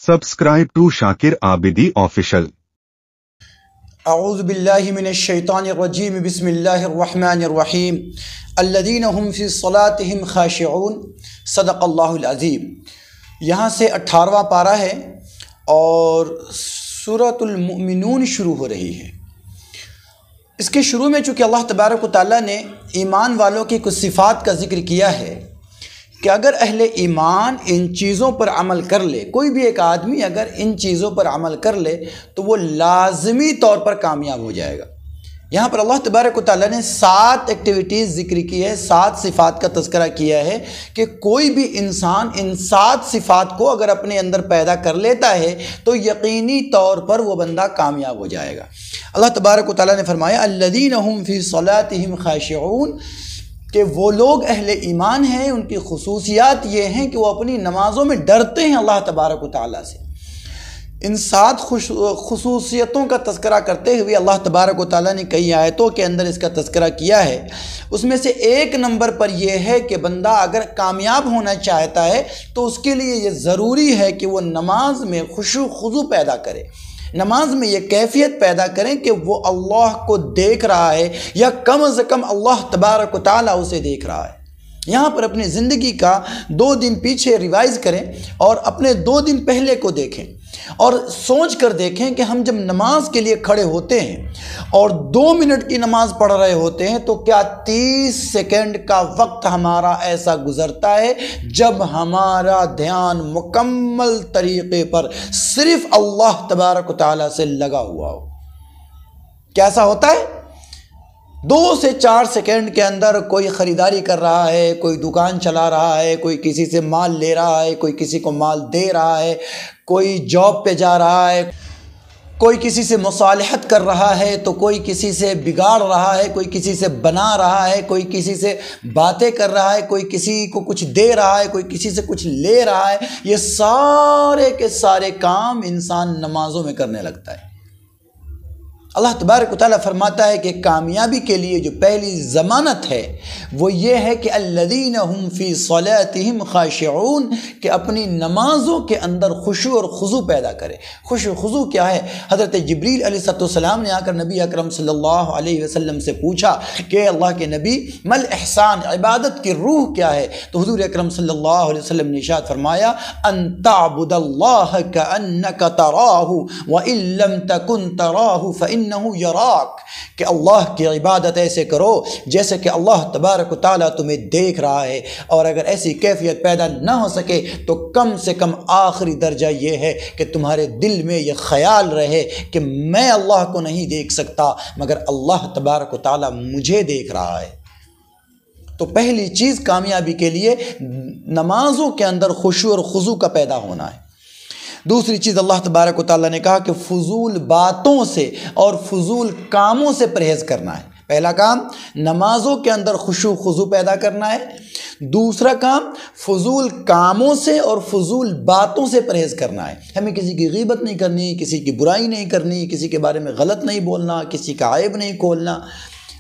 Subscribe to Shakir Abidi Official. اعوذ باللہ من الشیطان الرجیم بسم اللہ الرحمن الرحیم الذین هم فی صلاتهم خاشعون صدق اللہ العظیم۔ یہاں سے 18واں پارہ ہے اور سورۃ المؤمنون شروع ہو رہی ہے۔ اس کے شروع میں چونکہ اللہ تبارک و تعالیٰ نے ایمان والوں کی کچھ صفات کا ذکر کیا ہے کہ اگر اہل ایمان ان چیزوں پر عمل کر لے، کوئی بھی ایک آدمی اگر ان چیزوں پر عمل کر لے تو وہ لازمی طور پر کامیاب ہو جائے گا۔ یہاں پر اللہ تبارک و تعالیٰ نے 7 ایکٹیویٹیز ذکر کی ہے، 7 صفات کا تذکرہ کیا ہے کہ کوئی بھی انسان ان 7 صفات کو اگر اپنے اندر پیدا کر لیتا ہے تو یقینی طور پر وہ بندہ کامیاب ہو جائے گا۔ اللہ تبارک و تعالیٰ نے فرمایا الذین هم فی صلاتهم خاشعون، کہ وہ لوگ اہل ایمان ہیں، ان کی خصوصیات یہ ہیں کہ وہ اپنی نمازوں میں ڈرتے ہیں اللہ تبارک و تعالیٰ سے۔ ان 7 خصوصیتوں کا تذکرہ کرتے ہوئے اللہ تبارک و تعالیٰ نے کئی آیتوں کے اندر اس کا تذکرہ کیا ہے۔ اس میں سے ایک نمبر پر یہ ہے کہ بندہ اگر کامیاب ہونا چاہتا ہے تو اس کے لیے یہ ضروری ہے کہ وہ نماز میں خشوع خضوع پیدا کرے، نماز میں یہ کیفیت پیدا کریں کہ وہ اللہ کو دیکھ رہا ہے یا کم از کم اللہ تبارک و تعالیٰ اسے دیکھ رہا ہے۔ یہاں پر اپنی زندگی کا 2 دن پیچھے ریوائز کریں اور اپنے 2 دن پہلے کو دیکھیں اور سوچ کر دیکھیں کہ ہم جب نماز کے لیے کھڑے ہوتے ہیں اور 2 منٹ کی نماز پڑھ رہے ہوتے ہیں تو کیا 30 سیکنڈ کا وقت ہمارا ایسا گزرتا ہے جب ہمارا دھیان مکمل طریقے پر صرف اللہ تبارک و تعالیٰ سے لگا ہوا ہو؟ کیسا ہوتا ہے؟ 2 سے 4 سیکنڈ کے اندر کوئی خریداری کر رہا ہے، کوئی دکان چلا رہا ہے، کوئی کسی سے مال لے رہا ہے، کوئی کسی کو مال دے رہا ہے، کوئی جاب پہ جا رہا ہے، کوئی کسی سے مصالحت کر رہا ہے تو کوئی کسی سے بگاڑ رہا ہے، کوئی کسی سے بنا رہا ہے، کوئی کسی سے باتیں کر رہا ہے، کوئی کسی کو کچھ دے رہا ہے، کوئی کسی سے کچھ لے رہا ہے۔ یہ سارے کے سارے کام انسان نمازوں میں کرنے لگتا ہے۔ اللہ تبارک و تعالیٰ فرماتا ہے کہ کامیابی کے لیے جو پہلی ضمانت ہے وہ یہ ہے کہ الذین هم فی صلاتهم خاشعون، کہ اپنی نمازوں کے اندر خشوع اور خضوع پیدا کرے۔ خشوع و خضوع کیا ہے؟ حضرت جبریل علیہ السلام نے آ کر نبی اکرم صلی اللہ علیہ وسلم سے پوچھا کہ اللہ کے نبی مل احسان، عبادت کی روح کیا ہے؟ تو حضور اکرم صلی اللہ علیہ وسلم نے ارشاد فرمایا ان تعبد اللہ کأنک تراہ وان لم تکن تراہ فإن یراک، کہ اللہ کی عبادت ایسے کرو جیسے کہ اللہ تبارک و تعالیٰ تمہیں دیکھ رہا ہے، اور اگر ایسی کیفیت پیدا نہ ہو سکے تو کم سے کم آخری درجہ یہ ہے کہ تمہارے دل میں یہ خیال رہے کہ میں اللہ کو نہیں دیکھ سکتا مگر اللہ تبارک و تعالیٰ مجھے دیکھ رہا ہے۔ تو پہلی چیز کامیابی کے لیے نمازوں کے اندر خشوع اور خضوع کا پیدا ہونا ہے۔ دوسری چیز اللہ تبارک و تعالیٰ نے کہا کہ فضول باتوں سے اور فضول کاموں سے پرہیز کرنا ہے۔ پہلا کام نمازوں کے اندر خشوع خضوع پیدا کرنا ہے۔ دوسرا کام فضول کاموں سے اور فضول باتوں سے پرہیز کرنا ہے۔ ہمیں کسی کی غیبت نہیں کرنی، کسی کی برائی نہیں کرنی، کسی کے بارے میں غلط نہیں بولنا، کسی کا عیب نہیں کھولنا،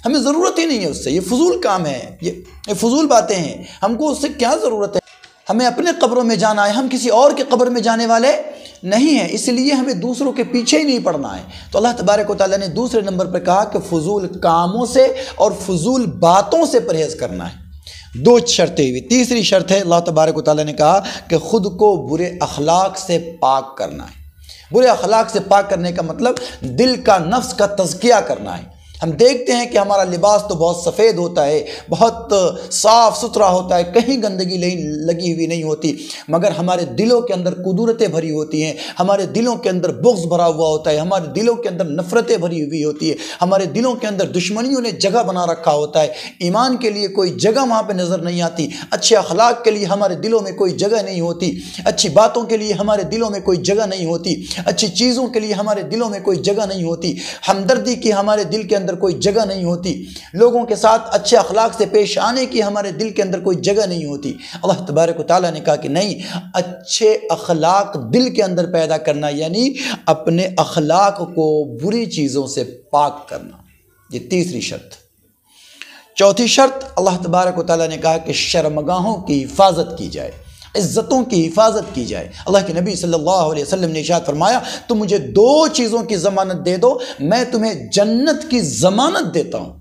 ہمیں ضرورت ہی نہیں ہے اس سے، یہ فضول کام ہے، یہ فضول باتیں ہیں، ہم کو اس سے کیا ضرورت ہے؟ ہمیں اپنے قبروں میں جانا ہے، ہم کسی اور کے قبر میں جانے والے نہیں ہیں، اس لیے ہمیں دوسروں کے پیچھے ہی نہیں پڑنا ہے۔ تو اللہ تبارک و تعالیٰ نے دوسرے نمبر پر کہا کہ فضول کاموں سے اور فضول باتوں سے پرہیز کرنا ہے۔ 2 شرطیں ہوئی۔ تیسری شرط ہے اللہ تبارک و تعالیٰ نے کہا کہ خود کو برے اخلاق سے پاک کرنا ہے۔ برے اخلاق سے پاک کرنے کا مطلب دل کا، نفس کا تزکیہ کرنا ہے۔ ہم دیکھتے ہیں کہ ہمارا لباس تو بہت سفید ہوتا ہے، بہت صاف ستھرا ہوتا ہے، کہیں گندگی لگی ہوئی نہیں ہوتی، مگر ہمارے دلوں کے اندر قدورتیں بھری ہوتی ہیں، ہمارے دلوں کے اندر بغض بھرا ہوا ہوتا ہے، ہمارے دلوں کے اندر نفرتیں بھری ہوئی ہوتی ہے، ہمارے دلوں کے اندر دشمنیوں نے جگہ بنا رکھا ہوتا ہے، ایمان کے لیے کوئی جگہ وہاں پہ نظر نہیں آتی، اچھے اخلاق کے لیے ہمارے دلوں میں کوئی جگہ نہیں ہوتی، اچھی باتوں کے لیے ہمارے دلوں میں کوئی جگہ نہیں ہوتی، اچھی چیزوں کے لیے ہمارے دلوں میں کوئی جگہ نہیں ہوتی، ہمدردی کی ہمارے دل کے اندر کوئی جگہ نہیں ہوتی، لوگوں کے ساتھ اچھے اخلاق سے پیش آنے کی ہمارے دل کے اندر کوئی جگہ نہیں ہوتی۔ اللہ تبارک و تعالیٰ نے کہا کہ نہیں، اچھے اخلاق دل کے اندر پیدا کرنا، یعنی اپنے اخلاق کو بری چیزوں سے پاک کرنا، یہ تیسری شرط۔ چوتھی شرط اللہ تبارک و تعالیٰ نے کہا کہ شرمگاہوں کی حفاظت کی جائے۔ عزتوں کی حفاظت کی جائے۔ اللہ کے نبی صلی اللہ علیہ وسلم نے ارشاد فرمایا تم مجھے 2 چیزوں کی ضمانت دے دو میں تمہیں جنت کی ضمانت دیتا ہوں۔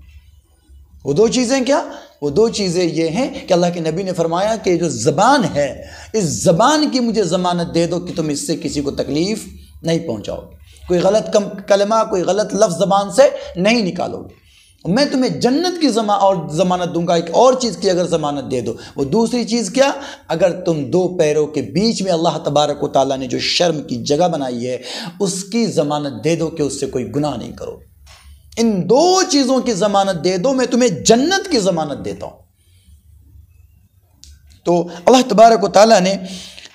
وہ 2 چیزیں کیا؟ وہ 2 چیزیں یہ ہیں کہ اللہ کے نبی نے فرمایا کہ جو زبان ہے اس زبان کی مجھے ضمانت دے دو کہ تم اس سے کسی کو تکلیف نہیں پہنچاؤ گے، کوئی غلط کلمہ کوئی غلط لفظ زبان سے نہیں نکالو گے، میں تمہیں جنت کی ضمانت دوں گا۔ ایک اور چیز کی اگر ضمانت دے دو، وہ دوسری چیز کیا؟ اگر تم 2 پیروں کے بیچ میں اللہ تبارک و تعالیٰ نے جو شرم کی جگہ بنائی ہے اس کی ضمانت دے دو کہ اس سے کوئی گناہ نہیں کرو۔ ان 2 چیزوں کی ضمانت دے دو میں تمہیں جنت کی ضمانت دیتا ہوں۔ تو اللہ تبارک و تعالیٰ نے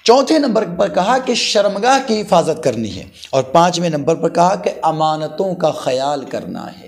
4 نمبر پر کہا کہ شرمگاہ کی حفاظت کرنی ہے، اور 5ویں نمبر پر کہا کہ امانتوں کا خیال کرنا ہے۔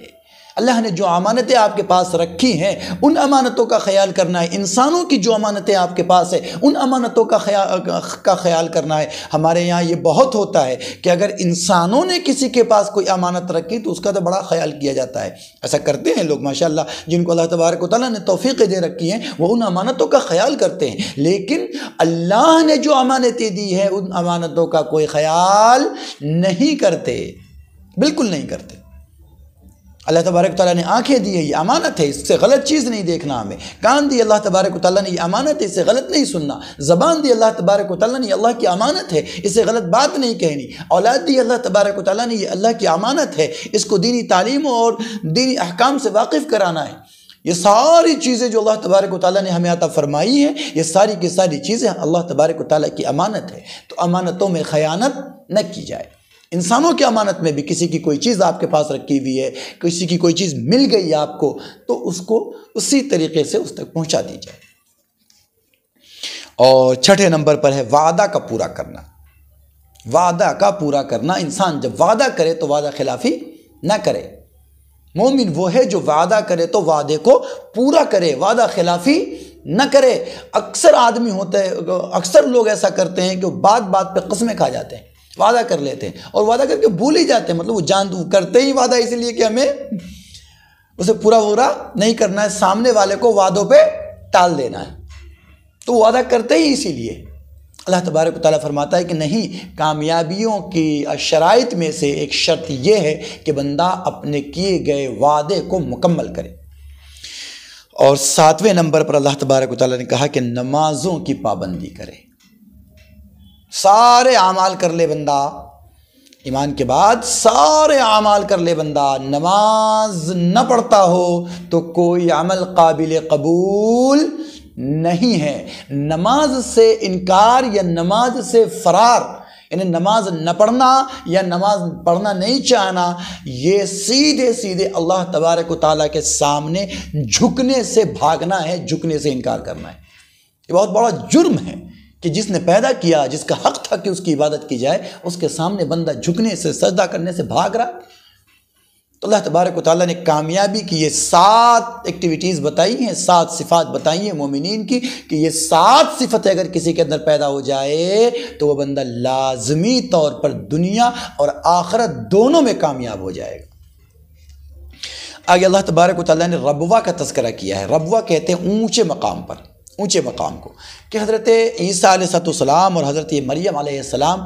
اللہ نے جو امانتیں آپ کے پاس رکھی ہیں ان امانتوں کا خیال کرنا ہے، انسانوں کی جو امانتیں آپ کے پاس ہیں ان امانتوں کا خیال کرنا ہے۔ ہمارے یہاں یہ بہت ہوتا ہے کہ اگر انسانوں نے کسی کے پاس کوئی امانت رکھی تو اس کا تو بڑا خیال کیا جاتا ہے۔ ایسا کرتے ہیں لوگ ماشاءاللہ، جن کو اللہ تبارک و تعالیٰ نے توفیق دے رکھی ہیں وہ ان امانتوں کا خیال کرتے ہیں، لیکن اللہ نے جو امانتیں دی ہیں ان امانتوں کا کوئی خیال نہیں کرتے، بالکل نہیں کرتے۔ اللہ تبارک تعالیٰ نے آنکھیں دی ہے، یہ امانت ہے، اس سے غلط چیز نہیں دیکھنا ہمیں۔ کان دی اللہ تبارک و تعالیٰ نے، یہ امانت ہے، اس سے غلط نہیں سننا۔ زبان دی اللہ تبارک و تعالیٰ نے، یہ اللہ کی امانت ہے، اس سے غلط بات نہیں کہنی۔ اولاد دی اللہ تبارک و تعالیٰ نے، یہ اللہ کی امانت ہے، اس کو دینی تعلیم اور دینی احکام سے واقف کرانا ہے۔ یہ ساری چیزیں جو اللہ تبارک و تعالیٰ نے ہمیں عطا فرمائی ہیں یہ ساری کی ساری چیزیں اللہ تبارک و تعالیٰ کی امانت ہے، تو امانتوں میں خیانت نہ کی جائے۔ انسانوں کی امانت میں بھی کسی کی کوئی چیز آپ کے پاس رکھی ہوئی ہے، کسی کی کوئی چیز مل گئی آپ کو، تو اس کو اسی طریقے سے اس تک پہنچا دی جائے۔ اور 6 نمبر پر ہے وعدہ کا پورا کرنا۔ وعدہ کا پورا کرنا، انسان جب وعدہ کرے تو وعدہ خلافی نہ کرے۔ مومن وہ ہے جو وعدہ کرے تو وعدے کو پورا کرے، وعدہ خلافی نہ کرے۔ اکثر آدمی ہوتے ہیں، اکثر لوگ ایسا کرتے ہیں کہ وہ بات بات پہ قسمیں کھا جاتے ہیں، وعدہ کر لیتے ہیں اور وعدہ کر کے بھول ہی جاتے ہیں، مطلب وہ کرتے ہی وعدہ اس لیے کہ ہمیں اسے پورا نہیں کرنا ہے، سامنے والے کو وعدوں پہ ٹال دینا ہے، تو وعدہ کرتے ہی اسی لیے۔ اللہ تبارک و تعالیٰ فرماتا ہے کہ نہیں، کامیابیوں کی شرائط میں سے ایک شرط یہ ہے کہ بندہ اپنے کیے گئے وعدے کو مکمل کرے۔ اور 7ویں نمبر پر اللہ تبارک و تعالیٰ نے کہا کہ نمازوں کی پابندی کرے۔ سارے اعمال کر لے بندہ، ایمان کے بعد سارے اعمال کر لے بندہ، نماز نہ پڑھتا ہو تو کوئی عمل قابل قبول نہیں ہے۔ نماز سے انکار یا نماز سے فرار، یعنی نماز نہ پڑھنا یا نماز پڑھنا نہیں چاہنا، یہ سیدھے سیدھے اللہ تبارک و تعالیٰ کے سامنے جھکنے سے بھاگنا ہے، جھکنے سے انکار کرنا ہے۔ یہ بہت بڑا جرم ہے کہ جس نے پیدا کیا، جس کا حق تھا کہ اس کی عبادت کی جائے، اس کے سامنے بندہ جھکنے سے، سجدہ کرنے سے بھاگ رہا۔ تو اللہ تبارک و تعالیٰ نے کامیابی کی یہ 7 ایکٹیویٹیز بتائی ہیں، 7 صفات بتائی ہیں مومنین کی، کہ یہ 7 صفتیں اگر کسی کے اندر پیدا ہو جائے تو وہ بندہ لازمی طور پر دنیا اور آخرت دونوں میں کامیاب ہو جائے گا۔ آگے اللہ تبارک و تعالیٰ نے ربوہ کا تذکرہ کیا ہے۔ ربوہ کہتے ہیں اونچے مقام پر، اونچے مقام کو، کہ حضرت عیسیٰ علیہ السلام اور حضرت مریم علیہ السلام،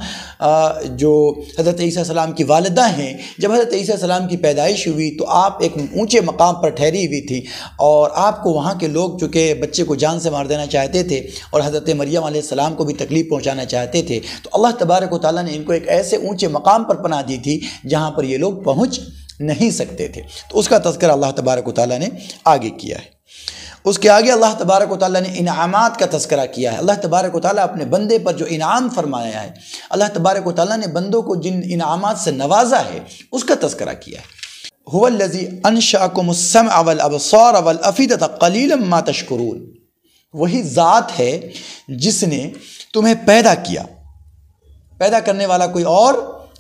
جو حضرت عیسیٰ علیہ السلام کی والدہ ہیں، جب حضرت عیسیٰ علیہ السلام کی پیدائش ہوئی تو آپ ایک اونچے مقام پر ٹھہری ہوئی تھی، اور آپ کو وہاں کے لوگ چونکہ بچے کو جان سے مار دینا چاہتے تھے اور حضرت مریم علیہ السلام کو بھی تکلیف پہنچانا چاہتے تھے، تو اللہ تبارک و تعالیٰ نے ان کو ایک ایسے اونچے مقام پر پناہ دی تھی جہاں پر یہ لوگ پہنچ نہیں سکتے تھے، تو اس کا تذکرہ اللہ تبارک و تعالیٰ نے آگے کیا ہے۔ اس کے آگے اللہ تبارک و تعالیٰ نے انعامات کا تذکرہ کیا ہے۔ اللہ تبارک و تعالیٰ اپنے بندے پر جو انعام فرمایا ہے، اللہ تبارک و تعالیٰ نے بندوں کو جن انعامات سے نوازا ہے اس کا تذکرہ کیا ہے۔ هو الذی انشأکم السمع والابصار والافئدۃ قلیلا ما تشکرون، وہی ذات ہے جس نے تمہیں پیدا کیا، پیدا کرنے والا کوئی اور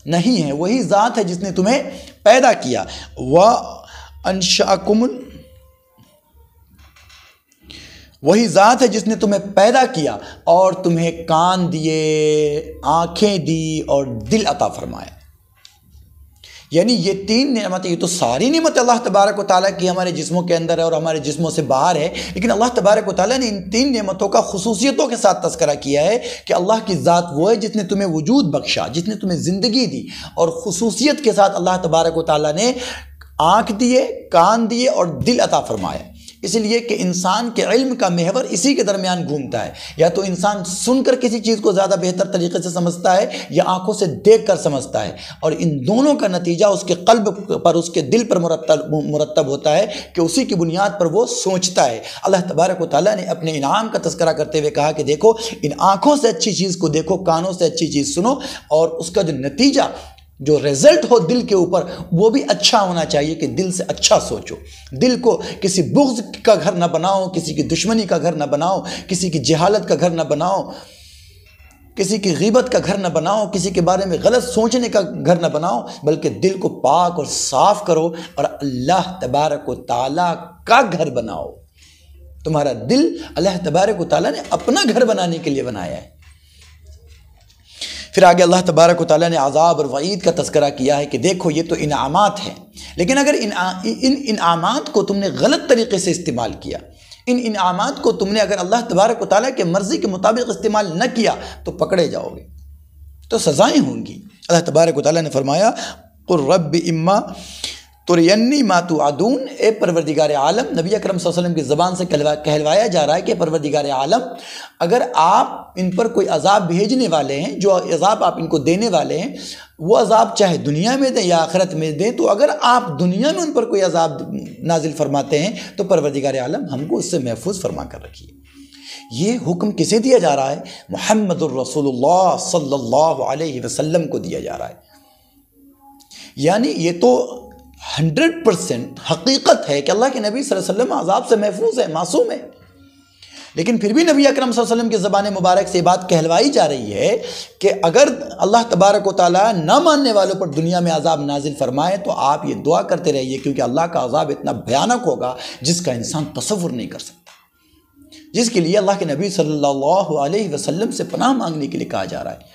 نہیں ہے، وہی ذات ہے جس نے تمہیں پیدا کیا۔ وانشأکم، وہی ذات ہے جس نے تمہیں پیدا کیا اور تمہیں کان دیے، آنکھیں دی اور دل عطا فرمایا۔ یعنی یہ 3 نعمتیں، یہ تو ساری نعمت اللہ تبارک و تعالیٰ کی ہمارے جسموں کے اندر ہے اور ہمارے جسموں سے باہر ہے، لیکن اللہ تبارک و تعالیٰ نے ان 3 نعمتوں کا خصوصیتوں کے ساتھ تذکرہ کیا ہے کہ اللہ کی ذات وہ ہے جس نے تمہیں وجود بخشا، جس نے تمہیں زندگی دی، اور خصوصیت کے ساتھ اللہ تبارک و تعالیٰ نے آنکھ دیے، کان دیے اور دل عطا فرمایا، اس لیے کہ انسان کے علم کا محور اسی کے درمیان گھومتا ہے، یا تو انسان سن کر کسی چیز کو زیادہ بہتر طریقے سے سمجھتا ہے یا آنکھوں سے دیکھ کر سمجھتا ہے، اور ان دونوں کا نتیجہ اس کے قلب پر، اس کے دل پر مرتب ہوتا ہے کہ اسی کی بنیاد پر وہ سوچتا ہے۔ اللہ تبارک و تعالیٰ نے اپنے انعام کا تذکرہ کرتے ہوئے کہا کہ دیکھو، ان آنکھوں سے اچھی چیز کو دیکھو، کانوں سے اچھی چیز سنو، اور اس کا جو نتیجہ، جو رزلٹ ہو دل کے اوپر، وہ بھی اچھا ہونا چاہیے کہ دل سے اچھا سوچو، دل کو کسی بغض کا گھر نہ بناؤ، کسی کی دشمنی کا گھر نہ بناؤ، کسی کی جہالت کا گھر نہ بناؤ، کسی کی غیبت کا گھر نہ بناؤ، کسی کے بارے میں غلط سوچنے کا گھر نہ بناؤ، بلکہ دل کو پاک اور صاف کرو اور اللہ تبارک و تعالیٰ کا گھر بناؤ۔ تمہارا دل اللہ تبارک و تعالیٰ نے اپنا گھر بنانے کے لیے بنایا ہے۔ پھر آگے اللہ تبارک و تعالیٰ نے عذاب اور وعید کا تذکرہ کیا ہے کہ دیکھو، یہ تو انعامات ہیں، لیکن اگر ان انعامات کو تم نے غلط طریقے سے استعمال کیا، ان انعامات کو تم نے اگر اللہ تبارک و تعالیٰ کے مرضی کے مطابق استعمال نہ کیا تو پکڑے جاؤ گے، تو سزائیں ہوں گی۔ اللہ تبارک و تعالیٰ نے فرمایا قُلْ رَبِّ إِمَّا تُرِيَنِّي مَا تُوعَدُونَ، اے پروردگار عالم، نبی اکرم صلی اللہ علیہ وسلم کی زبان سے کہلوایا جا رہا ہے کہ پروردگار عالم، اگر آپ ان پر کوئی عذاب بھیجنے والے ہیں، جو عذاب آپ ان کو دینے والے ہیں، وہ عذاب چاہے دنیا میں دیں یا آخرت میں دیں، تو اگر آپ دنیا میں ان پر کوئی عذاب نازل فرماتے ہیں تو پروردگار عالم ہم کو اس سے محفوظ فرما کر رکھیے۔ یہ حکم کسے دیا جا رہا ہے؟ محمد الرسول اللہ صلی اللہ علیہ وسلم کو دیا جا رہا ہے۔ یعنی یہ تو 100% حقیقت ہے کہ اللہ کے نبی صلی اللہ علیہ وسلم عذاب سے محفوظ ہے، معصوم ہے، لیکن پھر بھی نبی اکرم صلی اللہ علیہ وسلم کی زبان مبارک سے یہ بات کہلوائی جا رہی ہے کہ اگر اللہ تبارک و تعالیٰ نہ ماننے والوں پر دنیا میں عذاب نازل فرمائے تو آپ یہ دعا کرتے رہیے، کیونکہ اللہ کا عذاب اتنا بھیانک ہوگا جس کا انسان تصور نہیں کر سکتا، جس کے لیے اللہ کے نبی صلی اللہ علیہ وسلم سے پناہ مانگنے کے لیے کہا جا رہا ہے۔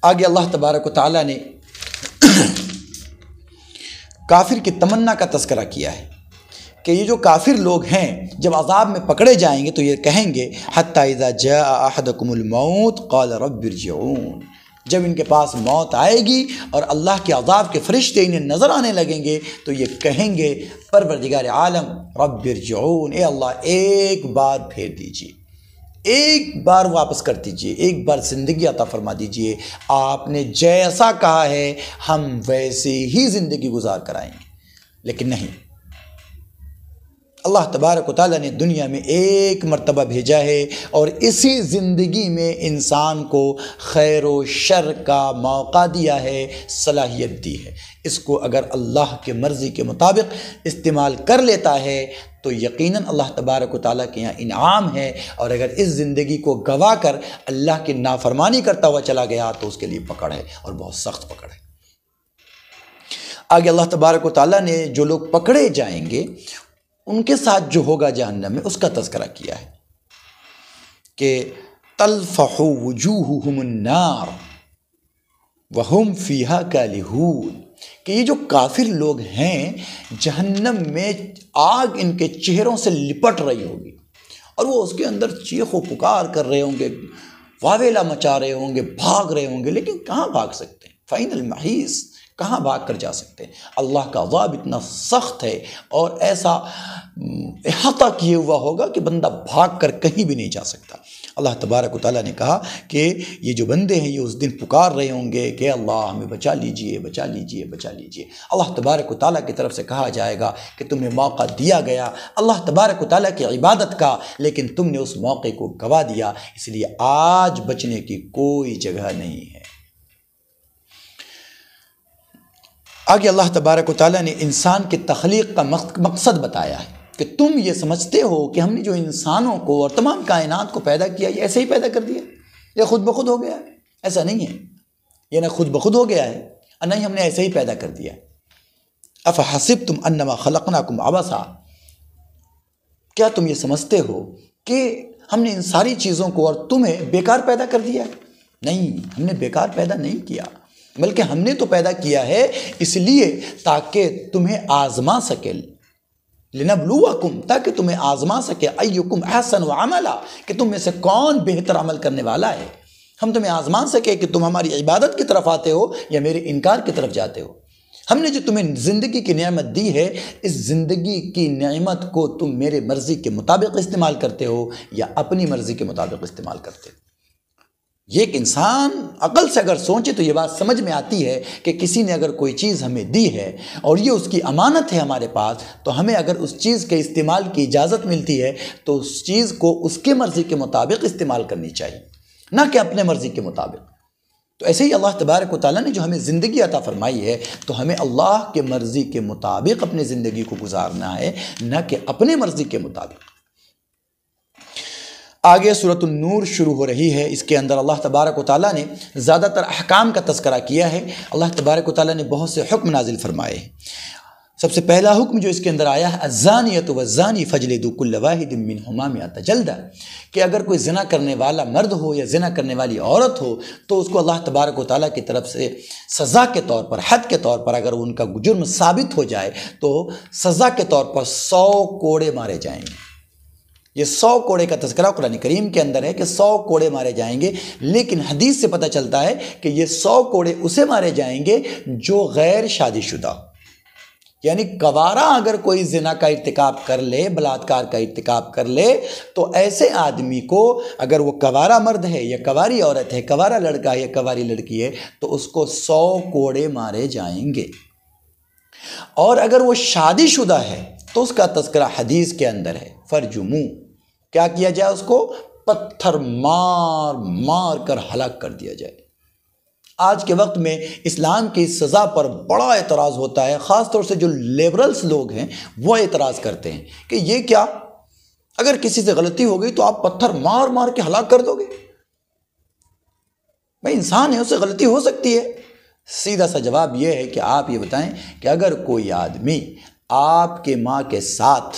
آگے اللہ تبارک و تعالیٰ نے کافر کی تمنا کا تذکرہ کیا ہے کہ یہ جو کافر لوگ ہیں جب عذاب میں پکڑے جائیں گے تو یہ کہیں گے حتی اذا جاء احدکم الموت قال رب ارجعون، جب ان کے پاس موت آئے گی اور اللہ کے عذاب کے فرشتے انہیں نظر آنے لگیں گے تو یہ کہیں گے پروردگار عالم رب ارجعون، اے اللہ ایک بار پھیر دیجیے، ایک بار واپس کر دیجئے، ایک بار زندگی عطا فرما دیجئے، آپ نے جیسا کہا ہے ہم ویسے ہی زندگی گزار کر آئیں گے۔ لیکن نہیں، اللہ تبارک و تعالیٰ نے دنیا میں ایک مرتبہ بھیجا ہے اور اسی زندگی میں انسان کو خیر و شر کا موقع دیا ہے، صلاحیت دی ہے۔ اس کو اگر اللہ کے مرضی کے مطابق استعمال کر لیتا ہے تو یقیناً اللہ تبارک و تعالیٰ کے یہاں انعام ہے، اور اگر اس زندگی کو گوا کر اللہ کی نافرمانی کرتا ہوا چلا گیا تو اس کے لیے پکڑ ہے، اور بہت سخت پکڑ ہے۔ آگے اللہ تبارک و تعالیٰ نے جو لوگ پکڑے جائیں گے ان کے ساتھ جو ہوگا جہنم میں، اس کا تذکرہ کیا ہے کہ تلفح وجوہہم النار وہم فیہا کالہون، کہ یہ جو کافر لوگ ہیں جہنم میں آگ ان کے چہروں سے لپٹ رہی ہوگی اور وہ اس کے اندر چیخ و پکار کر رہے ہوں گے، واویلا مچا رہے ہوں گے، بھاگ رہے ہوں گے، لیکن کہاں بھاگ سکتے ہیں؟ فَإِنَ الْمَحِيص، کہاں بھاگ کر جا سکتے ہیں؟ اللہ کا عذاب اتنا سخت ہے اور ایسا احاطہ کیے ہوا ہوگا کہ بندہ بھاگ کر کہیں بھی نہیں جا سکتا۔ اللہ تبارک و تعالیٰ نے کہا کہ یہ جو بندے ہیں یہ اس دن پکار رہے ہوں گے کہ اللہ ہمیں بچا لیجئے، بچا لیجئے، بچا لیجئے۔ اللہ تبارک و تعالیٰ کی طرف سے کہا جائے گا کہ تمہیں موقع دیا گیا اللہ تبارک و تعالیٰ کی عبادت کا، لیکن تم نے اس موقع کو گوا دیا، اس لیے آج بچنے کی کوئی جگہ نہیں ہے۔ آگے اللہ تبارک و تعالیٰ نے انسان کی تخلیق کا مقصد بتایا ہے کہ تم یہ سمجھتے ہو کہ ہم نے جو انسانوں کو اور تمام کائنات کو پیدا کیا یہ ایسے ہی پیدا کر دیا، یہ خود بخود ہو گیا ہے؟ ایسا نہیں ہے، یہ نہ خود بخود ہو گیا ہے اور نہ ہی ہم نے ایسے ہی پیدا کر دیا۔ افحسبتم انما خلقناکم عبثا، کیا تم یہ سمجھتے ہو کہ ہم نے ان ساری چیزوں کو اور تمہیں بیکار پیدا کر دیا ہے؟ نہیں، ہم نے بیکار پیدا نہیں کیا۔ بلکہ ہم نے تو پیدا کیا ہے اس لیے تاکہ تمہیں آزما سکے، لنبلوکم، تاکہ تمہیں آزما سکے، ایکم احسن عملا، کہ تم میں سے کون بہتر عمل کرنے والا ہے۔ ہم تمہیں آزما سکے کہ تم ہماری عبادت کی طرف آتے ہو یا میرے انکار کی طرف جاتے ہو۔ ہم نے جو تمہیں زندگی کی نعمت دی ہے، اس زندگی کی نعمت کو تم میرے مرضی کے مطابق استعمال کرتے ہو یا اپنی مرضی کے مطابق استعمال کرتے ہو۔ یہ ایک انسان عقل سے اگر سوچے تو یہ بات سمجھ میں آتی ہے کہ کسی نے اگر کوئی چیز ہمیں دی ہے اور یہ اس کی امانت ہے ہمارے پاس، تو ہمیں اگر اس چیز کے استعمال کی اجازت ملتی ہے تو اس چیز کو اس کے مرضی کے مطابق استعمال کرنی چاہیے، نہ کہ اپنے مرضی کے مطابق۔ تو ایسے ہی اللہ تبارک و تعالیٰ نے جو ہمیں زندگی عطا فرمائی ہے تو ہمیں اللہ کے مرضی کے مطابق اپنی زندگی کو گزارنا ہے، نہ کہ اپنے مرضی کے مطابق۔ آگے سورۃ النور شروع ہو رہی ہے، اس کے اندر اللہ تبارک و تعالیٰ نے زیادہ تر احکام کا تذکرہ کیا ہے۔ اللہ تبارک و تعالیٰ نے بہت سے حکم نازل فرمائے ہیں۔ سب سے پہلا حکم جو اس کے اندر آیا ہے، الزانیۃ والزانی فاجلدوا کل واحد منہما مئۃ جلدہ، کہ اگر کوئی زنا کرنے والا مرد ہو یا زنا کرنے والی عورت ہو تو اس کو اللہ تبارک و تعالیٰ کی طرف سے سزا کے طور پر، حد کے طور پر، اگر ان کا جرم ثابت ہو جائے تو سزا کے طور پر 100 کوڑے مارے جائیں گے۔ یہ 100 کوڑے کا تذکرہ قرآن کریم کے اندر ہے کہ 100 کوڑے مارے جائیں گے، لیکن حدیث سے پتہ چلتا ہے کہ یہ 100 کوڑے اسے مارے جائیں گے جو غیر شادی شدہ ہو۔ یعنی کوارا اگر کوئی زنا کا ارتکاب کر لے، بلاತ್ಕಾರ کا ارتکاب کر لے، تو ایسے آدمی کو، اگر وہ کوارا مرد ہے یا کواری عورت ہے، کوارا لڑکا ہے یا کواری لڑکی ہے، تو اس کو 100 کوڑے مارے جائیں گے۔ اور اگر وہ شادی شدہ ہے تو اس کا تذکرہ حدیث کے اندر ہے، فرجمو، کیا کیا جائے؟ اس کو پتھر مار مار کر ہلاک کر دیا جائے۔ آج کے وقت میں اسلام کی سزا پر بڑا اعتراض ہوتا ہے، خاص طور سے جو لیبرلز لوگ ہیں وہ اعتراض کرتے ہیں کہ یہ کیا، اگر کسی سے غلطی ہو گئی تو آپ پتھر مار مار کے ہلاک کر دو گے؟ بھائی انسان ہے، اس سے غلطی ہو سکتی ہے۔ سیدھا سا جواب یہ ہے کہ آپ یہ بتائیں کہ اگر کوئی آدمی آپ کے ماں کے ساتھ،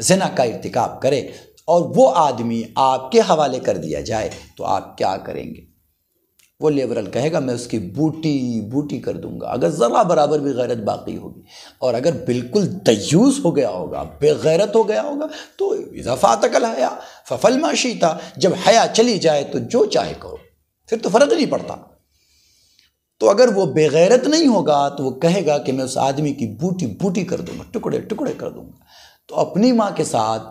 زنا کا ارتکاب کرے، اور وہ آدمی آپ کے حوالے کر دیا جائے تو آپ کیا کریں گے؟ وہ لیبرل کہے گا میں اس کی بوٹی بوٹی کر دوں گا، اگر ذرا برابر بھی غیرت باقی ہوگی۔ اور اگر بالکل دیوس ہو گیا ہوگا، بے غیرت ہو گیا ہوگا، تو اذا فاتک الحیا ففعل ما شئت، جب حیا چلی جائے تو جو چاہے کرو، پھر تو فرق نہیں پڑتا۔ تو اگر وہ بے غیرت نہیں ہوگا تو وہ کہے گا کہ میں اس آدمی کی بوٹی بوٹی کر دوں گا، ٹکڑے ٹکڑے کر دوں گا۔ تو اپنی ماں کے ساتھ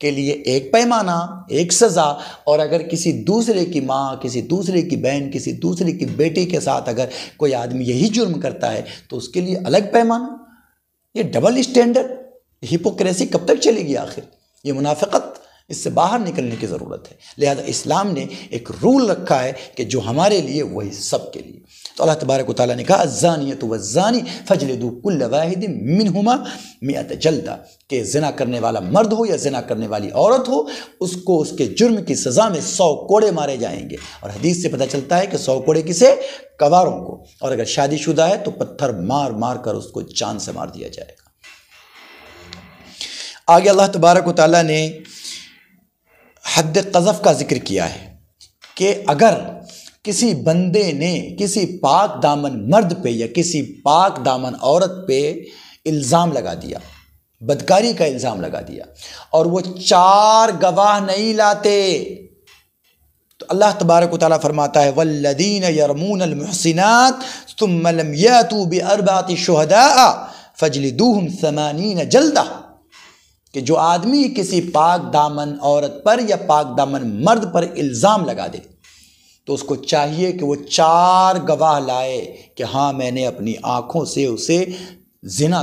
کے لیے ایک پیمانہ، ایک سزا، اور اگر کسی دوسرے کی ماں، کسی دوسرے کی بہن، کسی دوسرے کی بیٹی کے ساتھ اگر کوئی آدمی یہی جرم کرتا ہے تو اس کے لیے الگ پیمانہ۔ یہ ڈبل اسٹینڈرڈ، ہپوکریسی کب تک چلے گی آخر؟ یہ منافقت، اس سے باہر نکلنے کی ضرورت ہے۔ لہذا اسلام نے ایک رول رکھا ہے کہ جو ہمارے لیے وہی سب کے لیے۔ تو اللہ تبارک و تعالیٰ نے کہا الزانیۃ والزانی فاجلدوا کل واحد منہما مئۃ جلدہ، کہ زنا کرنے والا مرد ہو یا زنا کرنے والی عورت ہو، اس کو اس کے جرم کی سزا میں 100 کوڑے مارے جائیں گے۔ اور حدیث سے پتہ چلتا ہے کہ 100 کوڑے کسے؟ کواروں کو، اور اگر شادی شدہ ہے تو پتھر مار مار کر اس کو جان سے مار دیا جائے گا۔ آگے اللہ تبارک و تعالیٰ نے حد قذف کا ذکر کیا ہے کہ اگر کسی بندے نے کسی پاک دامن مرد پہ یا کسی پاک دامن عورت پہ الزام لگا دیا، بدکاری کا الزام لگا دیا، اور وہ 4 گواہ نہیں لاتے، تو اللہ تبارک و تعالیٰ فرماتا ہے والذین یرمون المحصنات ثم لم یاتوا باربعۃ شہداء فاجلدوہم 80 جلدہ، کہ جو آدمی کسی پاک دامن عورت پر یا پاک دامن مرد پر الزام لگا دے تو اس کو چاہیے کہ وہ 4 گواہ لائے کہ ہاں میں نے اپنی آنکھوں سے اسے زنا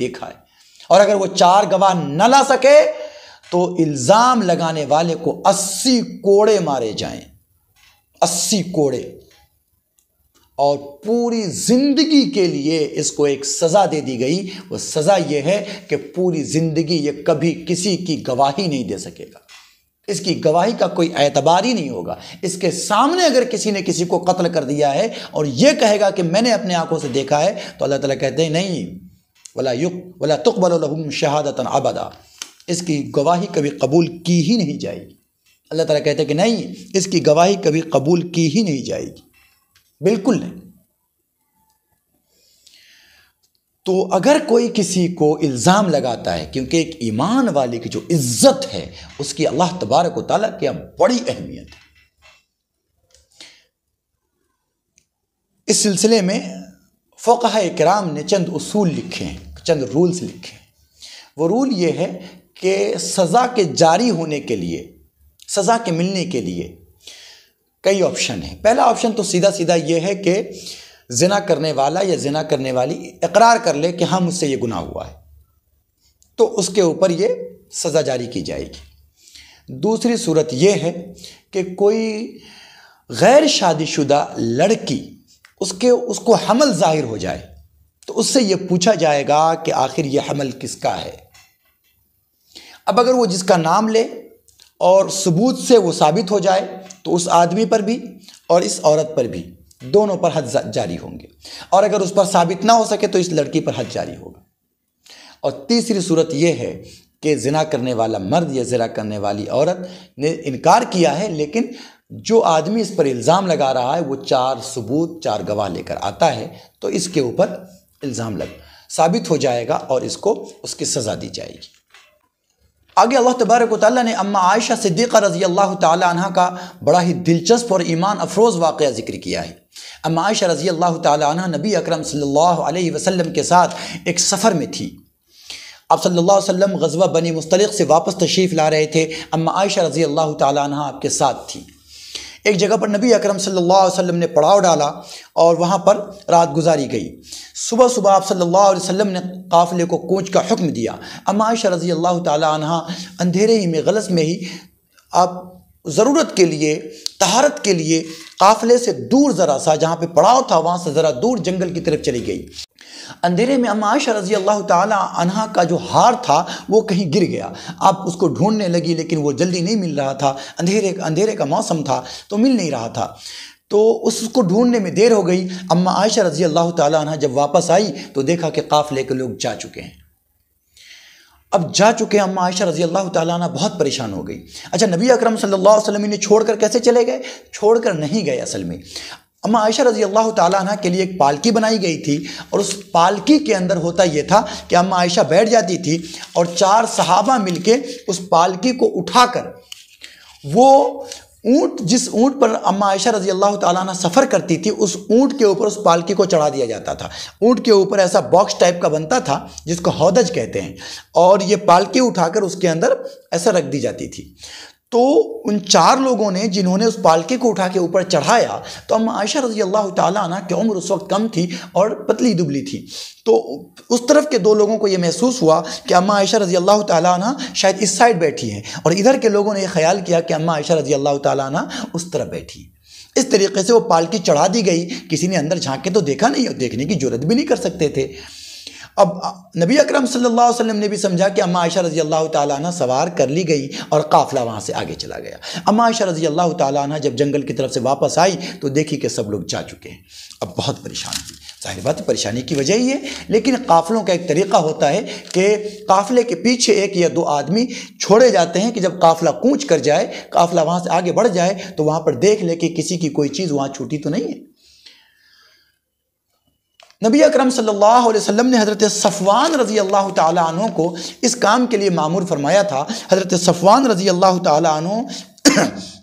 دیکھا ہے۔ اور اگر وہ 4 گواہ نہ لا سکے تو الزام لگانے والے کو 80 کوڑے مارے جائیں، 80 کوڑے، اور پوری زندگی کے لیے اس کو ایک سزا دے دی گئی۔ وہ سزا یہ ہے کہ پوری زندگی یہ کبھی کسی کی گواہی نہیں دے سکے گا، اس کی گواہی کا کوئی اعتبار ہی نہیں ہوگا۔ اس کے سامنے اگر کسی نے کسی کو قتل کر دیا ہے اور یہ کہے گا کہ میں نے اپنے آنکھوں سے دیکھا ہے، تو اللہ تعالیٰ کہتے ہیں نہیں، ولا تقبل لهم شہادۃ ابدا، اس کی گواہی کبھی قبول کی ہی نہیں جائے گی۔ اللہ تعالیٰ کہتے ہیں کہ نہیں، اس کی گواہی کبھی قبول کی ہی نہیں جائے گی، بالکل نہیں۔ تو اگر کوئی کسی کو الزام لگاتا ہے، کیونکہ ایک ایمان والے کی جو عزت ہے اس کی اللہ تبارک و تعالیٰ کی بڑی اہمیت ہے۔ اس سلسلے میں فقہاء کرام نے چند اصول لکھے ہیں، چند رولز لکھے ہیں۔ وہ رول یہ ہے کہ سزا کے جاری ہونے کے لیے، سزا کے ملنے کے لیے کئی آپشن ہیں۔ پہلا آپشن تو سیدھا سیدھا یہ ہے کہ زنا کرنے والا یا زنا کرنے والی اقرار کر لے کہ ہاں مجھ سے یہ گناہ ہوا ہے، تو اس کے اوپر یہ سزا جاری کی جائے گی۔ دوسری صورت یہ ہے کہ کوئی غیر شادی شدہ لڑکی اس کو حمل ظاہر ہو جائے تو اس سے یہ پوچھا جائے گا کہ آخر یہ حمل کس کا ہے۔ اب اگر وہ جس کا نام لے اور ثبوت سے وہ ثابت ہو جائے تو اس آدمی پر بھی اور اس عورت پر بھی دونوں پر حد جاری ہوں گے، اور اگر اس پر ثابت نہ ہو سکے تو اس لڑکی پر حد جاری ہوگا۔ اور تیسری صورت یہ ہے کہ زنا کرنے والا مرد یا زنا کرنے والی عورت نے انکار کیا ہے، لیکن جو آدمی اس پر الزام لگا رہا ہے وہ 4 ثبوت 4 گواہ لے کر آتا ہے تو اس کے اوپر الزام ثابت ہو جائے گا اور اس کی سزا دی جائے گی۔ آگے اللہ تبارک و تعالیٰ نے اما عائشہ صدیقہ رضی اللہ تعالیٰ عنہ کا بڑا ہی دلچسپ اور ایمان افروز واقعہ ذکر کیا ہے۔ اما عائشہ رضی اللہ تعالیٰ عنہ نبی اکرم صلی اللہ علیہ وسلم کے ساتھ ایک سفر میں تھی۔ آپ صلی اللہ علیہ وسلم غزوہ بنی مصطلق سے واپس تشریف لا رہے تھے، اما عائشہ رضی اللہ تعالیٰ عنہ آپ کے ساتھ تھی۔ ایک جگہ پر نبی اکرم صلی اللہ علیہ وسلم نے پڑاؤ ڈالا اور وہاں پر رات گزاری گئی۔ صبح صبح آپ صلی اللہ علیہ وسلم نے قافلے کو کوچ کا حکم دیا۔ اما عائشہ رضی اللہ تعالیٰ عنہ اندھیرے ہی میں غلس میں ہی آپ ضرورت کے لیے، طہارت کے لیے قافلے سے دور ذرا سا، جہاں پہ پڑاؤ تھا وہاں سے ذرا دور جنگل کی طرف چلی گئی۔ اندھیرے میں اما عائشہ رضی اللہ تعالی عنہا کا جو ہار تھا وہ کہیں گر گیا۔ آپ اس کو ڈھونڈنے لگی لیکن وہ جلدی نہیں مل رہا تھا، اندھیرے کا موسم تھا تو مل نہیں رہا تھا، تو اس کو ڈھونڈنے میں دیر ہو گئی۔ اما عائشہ رضی اللہ تعالی عنہ جب واپس آئی تو دیکھا کہ قافلے کے لوگ جا چکے ہیں۔ اب جا چکے اما عائشہ رضی اللہ تعالیٰ عنہ بہت پریشان ہو گئی۔ اچھا، نبی اکرم صلی اللہ علیہ وسلم انہیں چھوڑ کر کیسے چلے گئے؟ چھوڑ کر نہیں گئے، اصل میں اما عائشہ رضی اللہ تعالیٰ عنہ کے لیے ایک پالکی بنائی گئی تھی، اور اس پالکی کے اندر ہوتا یہ تھا کہ اما عائشہ بیٹھ جاتی تھی اور 4 صحابہ مل کے اس پالکی کو اٹھا کر وہ اونٹ، جس اونٹ پر اما عائشہ رضی اللہ تعالیٰ عنہ سفر کرتی تھی، اس اونٹ کے اوپر اس پالکی کو چڑھا دیا جاتا تھا۔ اونٹ کے اوپر ایسا باکس ٹائپ کا بنتا تھا جس کو ہودج کہتے ہیں، اور یہ پالکی اٹھا کر اس کے اندر ایسا رکھ دی جاتی تھی۔ تو ان 4 لوگوں نے جنہوں نے اس پالکی کو اٹھا کے اوپر چڑھایا، تو اما عائشہ رضی اللہ تعالیٰ عنہ کی عمر اس وقت کم تھی اور پتلی دبلی تھی، تو اس طرف کے 2 لوگوں کو یہ محسوس ہوا کہ اما عائشہ رضی اللہ تعالیٰ عنہ شاید اس سائڈ بیٹھی ہیں، اور ادھر کے لوگوں نے یہ خیال کیا کہ اما عائشہ رضی اللہ تعالیٰ عنہ اس طرف بیٹھی ہیں۔ اس طریقے سے وہ پالکی چڑھا دی گئی، کسی نے اندر جھانک کے تو دیکھا نہیں، اور دیکھنے کی جرات بھی نہیں کر سکتے تھے۔ اب نبی اکرم صلی اللہ علیہ وسلم نے بھی سمجھا کہ اما عائشہ رضی اللہ تعالیٰ عنہ سوار کر لی گئی، اور قافلہ وہاں سے آگے چلا گیا۔ اما عائشہ رضی اللہ تعالیٰ عنہ جب جنگل کی طرف سے واپس آئی تو دیکھی کہ سب لوگ جا چکے ہیں۔ اب بہت پریشان ہوئی، ظاہر بات ہے پریشانی کی وجہ ہی ہے، لیکن قافلوں کا ایک طریقہ ہوتا ہے کہ قافلے کے پیچھے 1 یا 2 آدمی چھوڑے جاتے ہیں کہ جب قافلہ کوچ کر جائے، قافلہ وہاں سے آگے بڑھ جائے تو وہاں پر دیکھ لے کہ کسی کی کوئی چیز وہاں چھوٹی تو نہیں ہے۔ نبی اکرم صلی اللہ علیہ وسلم نے حضرت صفوان رضی اللہ تعالیٰ عنہ کو اس کام کے لیے مامور فرمایا تھا۔ حضرت صفوان رضی اللہ تعالیٰ عنہ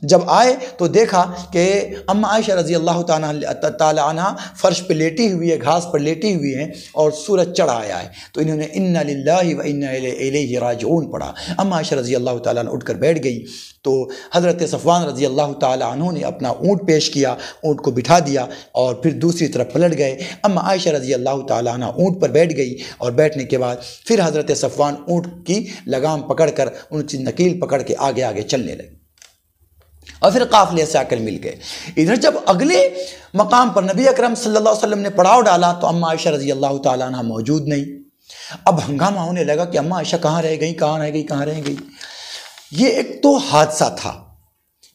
جب آئے تو دیکھا کہ اما عائشہ رضی اللہ تعالیٰ عنہ فرش پہ لیٹی ہوئی ہے، گھاس پر لیٹی ہوئی ہیں، اور سورج چڑھ آیا ہے، تو انہوں نے انا للہ و انا الیہ راجعون پڑھا۔ اما عائشہ رضی اللہ تعالیٰ عنہ اٹھ کر بیٹھ گئی، تو حضرت صفوان رضی اللہ تعالیٰ عنہ نے اپنا اونٹ پیش کیا، اونٹ کو بٹھا دیا اور پھر دوسری طرف پلٹ گئے۔ اما عائشہ رضی اللہ تعالیٰ عنہ اونٹ پر بیٹھ گئی، اور بیٹھنے کے بعد پھر حضرت صفوان اونٹ کی لگام پکڑ کر، اونٹ کی نکیل پکڑ کے آگے آگے چلنے لگے، اور پھر قافلے سے آ کر مل گئے۔ ادھر جب اگلے مقام پر نبی اکرم صلی اللہ علیہ وسلم نے پڑاؤ ڈالا تو اما عائشہ رضی اللہ تعالیٰ عنہ موجود نہیں۔ اب ہنگامہ ہونے لگا کہ اما عائشہ کہاں رہ گئی، کہاں رہ گئی، کہاں رہ گئی۔ یہ ایک تو حادثہ تھا،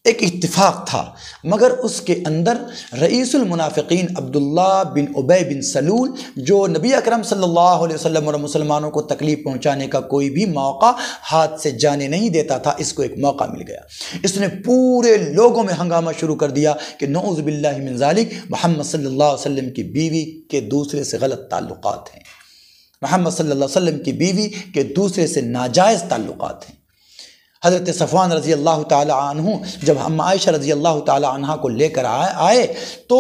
ایک اتفاق تھا، مگر اس کے اندر رئیس المنافقین عبداللہ بن ابی بن سلول، جو نبی اکرم صلی اللہ علیہ وسلم اور مسلمانوں کو تکلیف پہنچانے کا کوئی بھی موقع ہاتھ سے جانے نہیں دیتا تھا، اس کو ایک موقع مل گیا۔ اس نے پورے لوگوں میں ہنگامہ شروع کر دیا کہ نعوذ باللہ من ذالک، محمد صلی اللہ علیہ وسلم کی بیوی کے دوسرے سے غلط تعلقات ہیں، محمد صلی اللہ علیہ وسلم کی بیوی کے دوسرے سے ناجائز تعلقات ہیں۔ حضرت صفوان رضی اللہ تعالی عنہ جب ہم عائشہ رضی اللہ تعالی عنہ کو لے کر آئے تو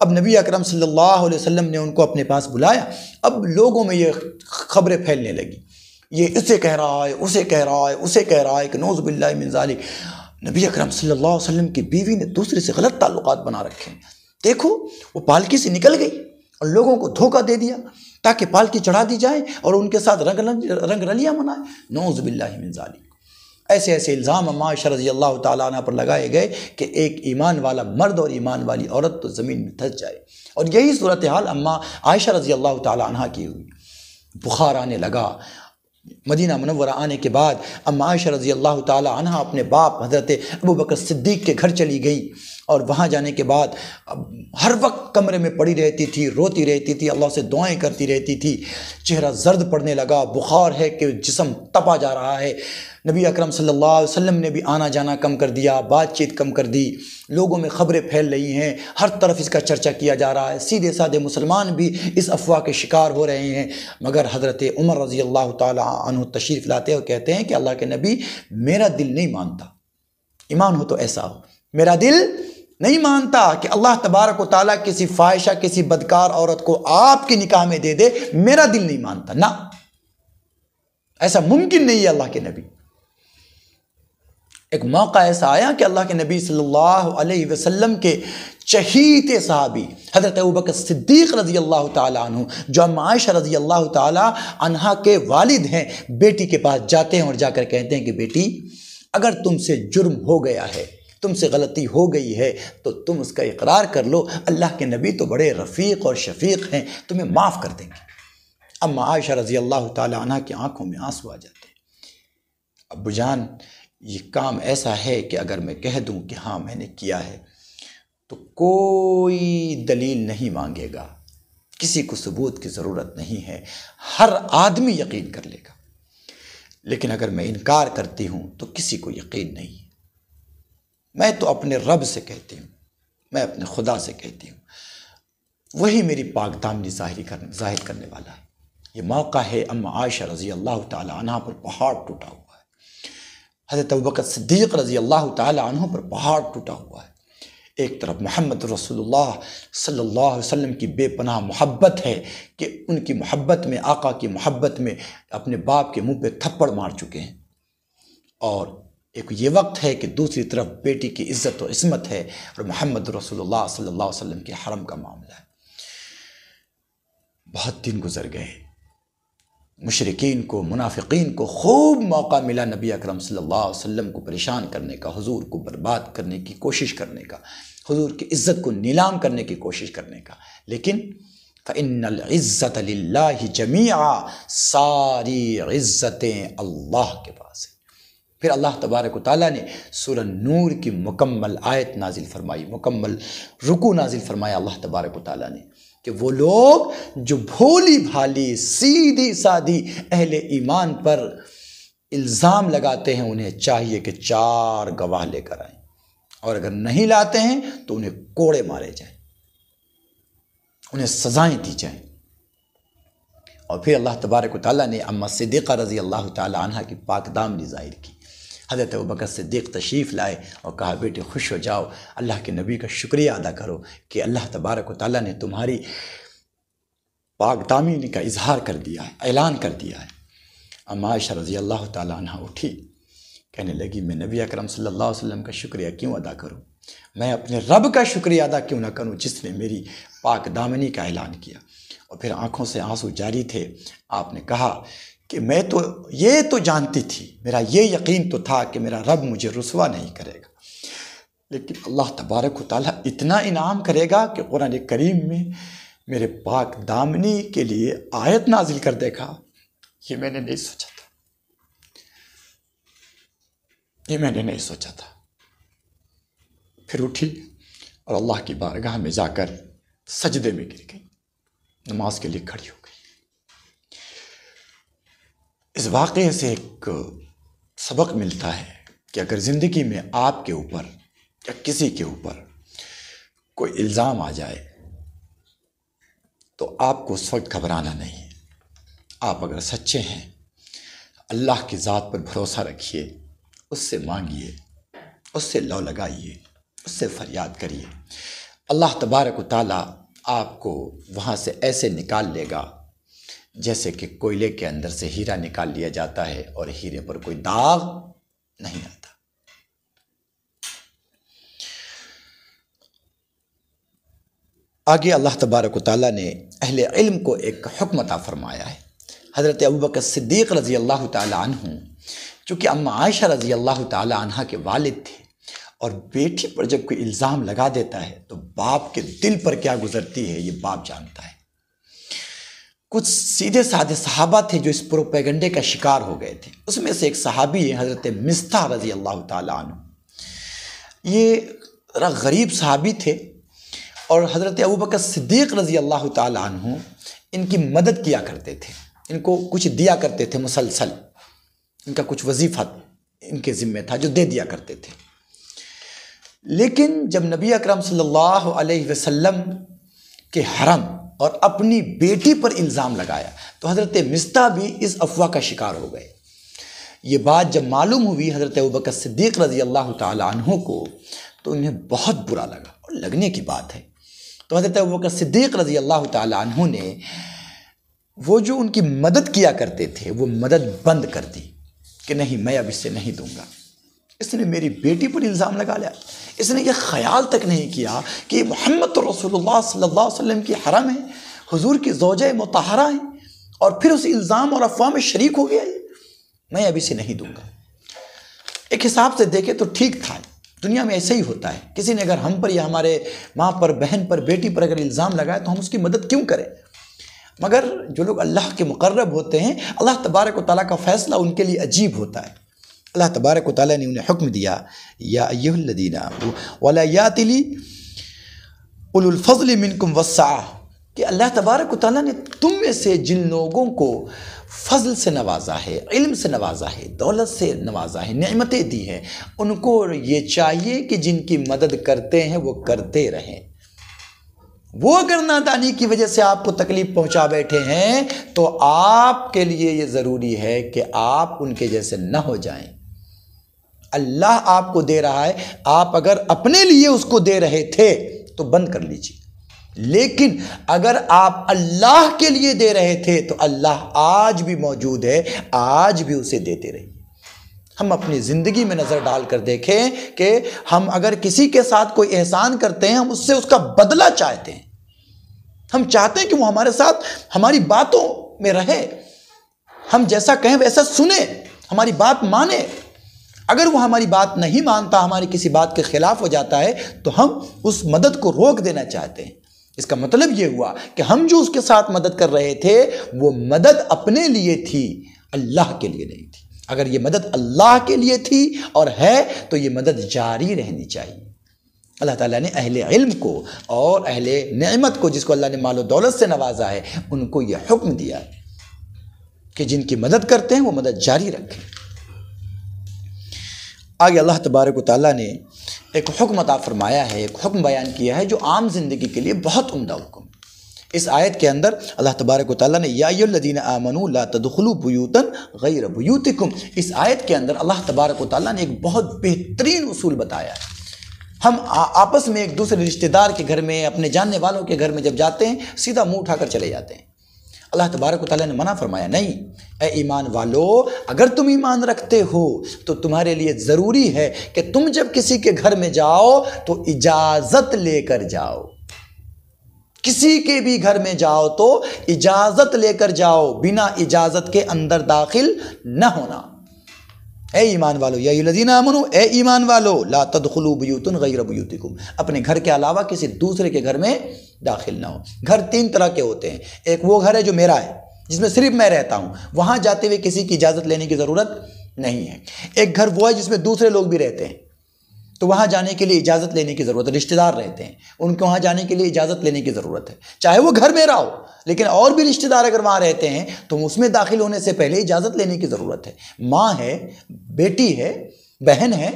اب نبی اکرم صلی اللہ علیہ وسلم نے ان کو اپنے پاس بلایا۔ اب لوگوں میں یہ خبریں پھیلنے لگی، یہ اسے کہہ رہا ہے، اسے کہہ رہا ہے، اسے کہہ رہا ہے کہ نعوذ باللہ من ذالک، نبی اکرم صلی اللہ علیہ وسلم کی بیوی نے دوسرے سے غلط تعلقات بنا رکھے ہیں، دیکھو وہ پالکی سے نکل گئی اور لوگوں کو دھوکہ دے دیا تاکہ پالکی چڑھا دی جائے اور ان کے ساتھ رنگ رلیاں منائے، نعوذ باللہ من ذالک۔ ایسے ایسے الزام اما عائشہ رضی اللہ تعالیٰ عنہ پر لگائے گئے کہ ایک ایمان والا مرد اور ایمان والی عورت تو زمین میں دھس جائے، اور یہی صورتحال اما عائشہ رضی اللہ تعالیٰ عنہ کی ہوئی۔ بخار آنے لگا۔ مدینہ منورہ آنے کے بعد اما عائشہ رضی اللہ تعالیٰ عنہ اپنے باپ حضرت ابوبکر صدیق کے گھر چلی گئیں، اور وہاں جانے کے بعد ہر وقت کمرے میں پڑی رہتی تھی، روتی رہتی تھی، اللہ سے دعائیں کرتی رہتی تھی، چہرہ زرد پڑنے لگا، بخار ہے کہ جسم تپا جا رہا ہے۔ نبی اکرم صلی اللہ علیہ وسلم نے بھی آنا جانا کم کر دیا، بات چیت کم کر دی، لوگوں میں خبریں پھیل رہی ہیں، ہر طرف اس کا چرچا کیا جا رہا ہے، سیدھے سادے مسلمان بھی اس افواہ کے شکار ہو رہے ہیں۔ مگر حضرت عمر رضی اللہ تعالی عنہ تشریف لاتے اور کہتے ہیں کہ اللہ کے نبی، میرا دل نہیں مانتا، ایمان ہو تو ایسا ہو، میرا دل نہیں مانتا کہ اللہ تبارک و تعالیٰ کسی فاحشہ، کسی بدکار عورت کو آپ کی نکاح میں دے دے، میرا دل نہیں مانتا، نہ، ایسا ممکن نہیں ہے اللہ کے نبی۔ ایک موقع ایسا آیا کہ اللہ کے نبی صلی اللہ علیہ وسلم کے چہیتے صحابی حضرت ابوبکر صدیق رضی اللہ تعالیٰ عنہ، جو اما عائشہ رضی اللہ تعالیٰ عنہ کے والد ہیں، بیٹی کے پاس جاتے ہیں اور جا کر کہتے ہیں کہ بیٹی، اگر تم سے جرم ہو گیا ہے، تم سے غلطی ہو گئی ہے تو تم اس کا اقرار کر لو، اللہ کے نبی تو بڑے رفیق اور شفیق ہیں، تمہیں معاف کر دیں گے۔ اما عائشہ رضی اللہ تعالیٰ عنہ کی آنکھوں میں آنسو آ جاتے ہیں۔ ابو جان، یہ کام ایسا ہے کہ اگر میں کہہ دوں کہ ہاں میں نے کیا ہے تو کوئی دلیل نہیں مانگے گا، کسی کو ثبوت کی ضرورت نہیں ہے، ہر آدمی یقین کر لے گا، لیکن اگر میں انکار کرتی ہوں تو کسی کو یقین نہیں ہے۔ میں تو اپنے رب سے کہتی ہوں، میں اپنے خدا سے کہتی ہوں، وہی میری پاک دامنی ظاہر کرنے والا ہے۔ یہ موقع ہے اما عائشہ رضی اللہ تعالی عنہ پر پہاڑ ٹوٹا ہوا ہے، حضرت ابوبکر صدیق رضی اللہ تعالی عنہ پر پہاڑ ٹوٹا ہوا ہے۔ ایک طرف محمد رسول اللہ صلی اللہ علیہ وسلم کی بے پناہ محبت ہے کہ ان کی محبت میں، آقا کی محبت میں اپنے باپ کے منہ پہ تھپڑ مار چکے ہیں، اور ایک یہ وقت ہے کہ دوسری طرف بیٹی کی عزت و عصمت ہے، اور محمد رسول اللہ صلی اللہ علیہ وسلم کے حرم کا معاملہ ہے۔ بہت دن گزر گئے، مشرکین کو، منافقین کو خوب موقع ملا نبی اکرم صلی اللہ علیہ وسلم کو پریشان کرنے کا، حضور کو برباد کرنے کی کوشش کرنے کا، حضور کی عزت کو نیلام کرنے کی کوشش کرنے کا، لیکن فَإِنَّ الْعِزَّةَ لِلَّهِ جَمِيعًا، ساری عزتیں اللہ کے پاس ہیں۔ پھر اللہ تبارک و تعالیٰ نے سورہ نور کی مکمل آیت نازل فرمائی، مکمل رکوع نازل فرمایا اللہ تبارک و تعالیٰ نے کہ وہ لوگ جو بھولی بھالی سیدھی سادھی اہل ایمان پر الزام لگاتے ہیں، انہیں چاہیے کہ 4 گواہ لے کر آئیں، اور اگر نہیں لاتے ہیں تو انہیں کوڑے مارے جائیں، انہیں سزائیں دی جائیں۔ اور پھر اللہ تبارک و تعالیٰ نے اما صدیقہ رضی اللہ تعالی عنہ کی پاک دامنی ظاہر کی۔ حضرت ابوبکر صدیق تشریف لائے اور کہا بیٹے خوش ہو جاؤ، اللہ کے نبی کا شکریہ ادا کرو کہ اللہ تبارک و تعالیٰ نے تمہاری پاک دامنی کا اظہار کر دیا ہے، اعلان کر دیا ہے۔ اما عائشہ رضی اللہ تعالیٰ عنہ اٹھی، کہنے لگی میں نبی اکرم صلی اللہ علیہ وسلم کا شکریہ کیوں ادا کروں، میں اپنے رب کا شکریہ ادا کیوں نہ کروں جس نے میری پاک دامنی کا اعلان کیا۔ اور پھر آنکھوں سے آنسو جاری تھے، آپ نے کہا کہ میں تو یہ تو جانتی تھی، میرا یہ یقین تو تھا کہ میرا رب مجھے رسوا نہیں کرے گا، لیکن اللہ تبارک و تعالیٰ اتنا انعام کرے گا کہ قرآن کریم میں میرے پاک دامنی کے لیے آیت نازل کر دے گا، یہ میں نے نہیں سوچا تھا، یہ میں نے نہیں سوچا تھا۔ پھر اٹھی اور اللہ کی بارگاہ میں جا کر سجدے میں گر گئی، نماز کے لیے کھڑی ہو گئی۔ اس واقعے سے ایک سبق ملتا ہے کہ اگر زندگی میں آپ کے اوپر یا کسی کے اوپر کوئی الزام آ جائے تو آپ کو اس وقت گھبرانا نہیں ہے۔ آپ اگر سچے ہیں، اللہ کی ذات پر بھروسہ رکھیے، اس سے مانگیے، اس سے لو لگائیے، اس سے فریاد کریے۔ اللہ تبارک و تعالیٰ آپ کو وہاں سے ایسے نکال لے گا جیسے کہ کوئلے کے اندر سے ہیرا نکال لیا جاتا ہے اور ہیرے پر کوئی داغ نہیں آتا۔ آگے اللہ تبارک و تعالیٰ نے اہل علم کو ایک حکم عطا فرمایا ہے۔ حضرت ابوبکر صدیق رضی اللہ تعالیٰ عنہ، چونکہ اما عائشہ رضی اللہ تعالیٰ عنہ کے والد تھے، اور بیٹی پر جب کوئی الزام لگا دیتا ہے تو باپ کے دل پر کیا گزرتی ہے یہ باپ جانتا ہے۔ کچھ سیدھے سادھے صحابہ تھے جو اس پروپیگنڈے کا شکار ہو گئے تھے۔ اس میں سے ایک صحابی ہے حضرت مصطح رضی اللہ تعالیٰ عنہ۔ یہ ذرا غریب صحابی تھے اور حضرت ابوبکر صدیق رضی اللہ تعالیٰ عنہ ان کی مدد کیا کرتے تھے، ان کو کچھ دیا کرتے تھے مسلسل، ان کا کچھ وظیفہ ان کے ذمہ تھا جو دے دیا کرتے تھے۔ لیکن جب نبی اکرم صلی اللہ علیہ وسلم کے حرم اور اپنی بیٹی پر الزام لگایا تو حضرت مصطح بھی اس افواہ کا شکار ہو گئے۔ یہ بات جب معلوم ہوئی حضرت ابوبکر صدیق رضی اللہ تعالیٰ عنہ کو تو انہیں بہت برا لگا، اور لگنے کی بات ہے۔ تو حضرت ابوبکر صدیق رضی اللہ تعالیٰ عنہ نے وہ جو ان کی مدد کیا کرتے تھے وہ مدد بند کر دی کہ نہیں، میں اب اس سے نہیں دوں گا۔ اس نے میری بیٹی پر الزام لگا لیا، اس نے یہ خیال تک نہیں کیا کہ یہ محمد رسول اللہ صلی اللہ علیہ وسلم کی حرم ہے، حضور کی زوجہ مطہرہ ہیں، اور پھر اس الزام اور افواہ میں شریک ہو گیا، میں اب اسے نہیں دوں گا۔ ایک حساب سے دیکھیں تو ٹھیک تھا، دنیا میں ایسے ہی ہوتا ہے، کسی نے اگر ہم پر یا ہمارے ماں پر، بہن پر، بیٹی پر اگر الزام لگائے تو ہم اس کی مدد کیوں کریں؟ مگر جو لوگ اللہ کے مقرب ہوتے ہیں، اللہ تبارک و تعالیٰ کا فیصلہ ان کے لیے عجیب ہوتا ہے۔ اللہ تبارک و تعالیٰ نے انہیں حکم دیا، یا ایھا الذین آمنوا ولا یأتل اولو الفضل منکم والسعہ، کہ اللہ تبارک و تعالیٰ نے تم میں سے جن لوگوں کو فضل سے نوازا ہے، علم سے نوازا ہے، دولت سے نوازا ہے، نعمتیں دی ہیں، ان کو یہ چاہیے کہ جن کی مدد کرتے ہیں وہ کرتے رہیں۔ وہ اگر نادانی کی وجہ سے آپ کو تکلیف پہنچا بیٹھے ہیں تو آپ کے لیے یہ ضروری ہے کہ آپ ان کے جیسے نہ ہو جائیں۔ اللہ آپ کو دے رہا ہے، آپ اگر اپنے لیے اس کو دے رہے تھے تو بند کر لیجیے، لیکن اگر آپ اللہ کے لیے دے رہے تھے تو اللہ آج بھی موجود ہے، آج بھی اسے دیتے رہیے۔ ہم اپنی زندگی میں نظر ڈال کر دیکھیں کہ ہم اگر کسی کے ساتھ کوئی احسان کرتے ہیں، ہم اس سے اس کا بدلہ چاہتے ہیں، ہم چاہتے ہیں کہ وہ ہمارے ساتھ ہماری باتوں میں رہے، ہم جیسا کہیں ویسا سنیں، ہماری بات مانے۔ اگر وہ ہماری بات نہیں مانتا، ہماری کسی بات کے خلاف ہو جاتا ہے تو ہم اس مدد کو روک دینا چاہتے ہیں۔ اس کا مطلب یہ ہوا کہ ہم جو اس کے ساتھ مدد کر رہے تھے وہ مدد اپنے لیے تھی، اللہ کے لیے نہیں تھی۔ اگر یہ مدد اللہ کے لیے تھی اور ہے تو یہ مدد جاری رہنی چاہیے۔ اللہ تعالیٰ نے اہل علم کو اور اہل نعمت کو، جس کو اللہ نے مال و دولت سے نوازا ہے، ان کو یہ حکم دیا کہ جن کی مدد کرتے ہیں وہ مدد جاری رکھیں۔ آگے اللہ تبارک و تعالیٰ نے ایک حکم عطا فرمایا ہے، ایک حکم بیان کیا ہے جو عام زندگی کے لیے بہت عمدہ حکم۔ اس آیت کے اندر اللہ تبارک و تعالیٰ نے یا ایھا الذین آمنوا لا تدخلوا بیوتا غیر بیوتکم، اس آیت کے اندر اللہ تبارک و تعالیٰ نے ایک بہت بہترین اصول بتایا ہے۔ ہم آپس میں ایک دوسرے رشتہ دار کے گھر میں، اپنے جاننے والوں کے گھر میں جب جاتے ہیں سیدھا منہ اٹھا کر چلے جاتے ہیں۔ اللہ تبارک و تعالیٰ نے منع فرمایا، نہیں اے ایمان والو، اگر تم ایمان رکھتے ہو تو تمہارے لیے ضروری ہے کہ تم جب کسی کے گھر میں جاؤ تو اجازت لے کر جاؤ۔ کسی کے بھی گھر میں جاؤ تو اجازت لے کر جاؤ، بنا اجازت کے اندر داخل نہ ہونا۔ اے ایمان والو، یا ایھا الذین آمنوا، اے ایمان والو، لا تدخلوا بیوتا غیر بیوتکم، اپنے گھر کے علاوہ کسی دوسرے کے گھر میں داخل نہ ہو۔ گھر تین طرح کے ہوتے ہیں، ایک وہ گھر ہے جو میرا ہے، جس میں صرف میں رہتا ہوں، وہاں جاتے ہوئے کسی کی اجازت لینے کی ضرورت نہیں ہے۔ ایک گھر وہ ہے جس میں دوسرے لوگ بھی رہتے ہیں، تو وہاں جانے کے لیے اجازت لینے کی ضرورت ہے. رشتہ دار رہتے ہیں، ان کے وہاں جانے کے لیے اجازت لینے کی ضرورت ہے، چاہے وہ گھر میرا ہو، لیکن اور بھی رشتہ دار اگر وہاں رہتے ہیں تو اس میں داخل ہونے سے پہلے اجازت لینے کی ضرورت ہے. ماں ہے، بیٹی ہے، بہن ہے،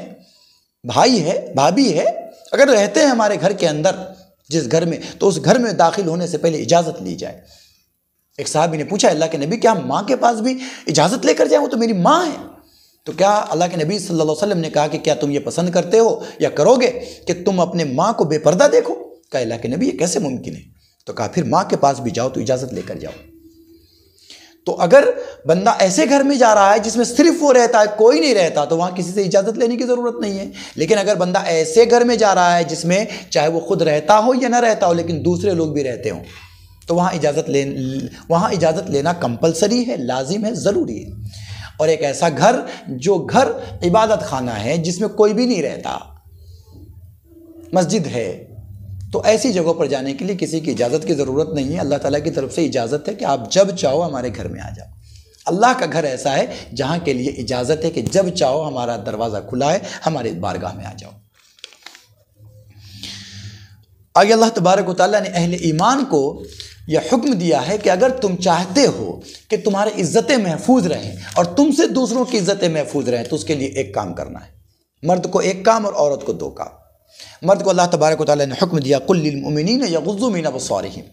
بھائی ہے، بھابھی ہے، اگر رہتے ہیں ہمارے گھر کے اندر جس گھر میں، تو اس گھر میں داخل ہونے سے پہلے اجازت لی جائے. ایک صحابی نے پوچھا اللہ کے نبی کیا ہم ماں کے پاس بھی اجازت لے کر جائیں، وہ تو میری ماں ہے. تو کیا اللہ کے نبی صلی اللہ علیہ وسلم نے کہا کہ کیا تم یہ پسند کرتے ہو یا کرو گے کہ تم اپنے ماں کو بے پردہ دیکھو؟ کہا اللہ کے نبی یہ کیسے ممکن ہے؟ تو کہا پھر ماں کے پاس بھی جاؤ تو اجازت لے کر جاؤ. تو اگر بندہ ایسے گھر میں جا رہا ہے جس میں صرف وہ رہتا ہے، کوئی نہیں رہتا، تو وہاں کسی سے اجازت لینے کی ضرورت نہیں ہے. لیکن اگر بندہ ایسے گھر میں جا رہا ہے جس میں چاہے وہ خود رہتا ہو یا نہ رہتا ہو لیکن دوسرے لوگ بھی رہتے ہوں، تو وہاں اجازت لینا کمپلسری ہے، لازم ہے، ضروری ہے. اور ایک ایسا گھر جو گھر عبادت خانہ ہے جس میں کوئی بھی نہیں رہتا، مسجد ہے، تو ایسی جگہوں پر جانے کے لیے کسی کی اجازت کی ضرورت نہیں ہے. اللہ تعالیٰ کی طرف سے اجازت ہے کہ آپ جب چاہو ہمارے گھر میں آ جاؤ. اللہ کا گھر ایسا ہے جہاں کے لیے اجازت ہے کہ جب چاہو ہمارا دروازہ کھلا ہے، ہمارے بارگاہ میں آ جاؤ. آگے اللہ تبارک و تعالیٰ نے اہل ایمان کو یہ حکم دیا ہے کہ اگر تم چاہتے ہو کہ تمہاری عزتیں محفوظ رہیں اور تم سے دوسروں کی عزتیں محفوظ رہیں تو اس کے لیے ایک کام کرنا ہے. مرد کو ایک کام اور عورت کو دو کام. مرد کو اللہ تبارک و تعالیٰ نے حکم دیا قُلْ لِلْمُؤْمِنِينَ يَغُضُّوا مِنْ أَبْصَارِهِمْ،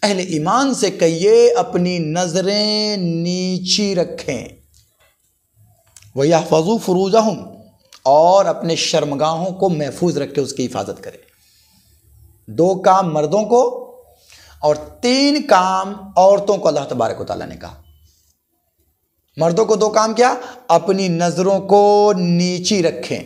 اہل ایمان سے کہیے اپنی نظریں نیچی رکھیں، وَيَحْفَظُوا فُرُوجَهُمْ، اور اپنے شرمگاہوں کو محفوظ رکھ کے اس کی حفاظت کریں. 2 کام مردوں کو اور 3 کام عورتوں کو اللہ تبارک و تعالیٰ نے کہا. مردوں کو 2 کام کیا؟ اپنی نظروں کو نیچی رکھیں.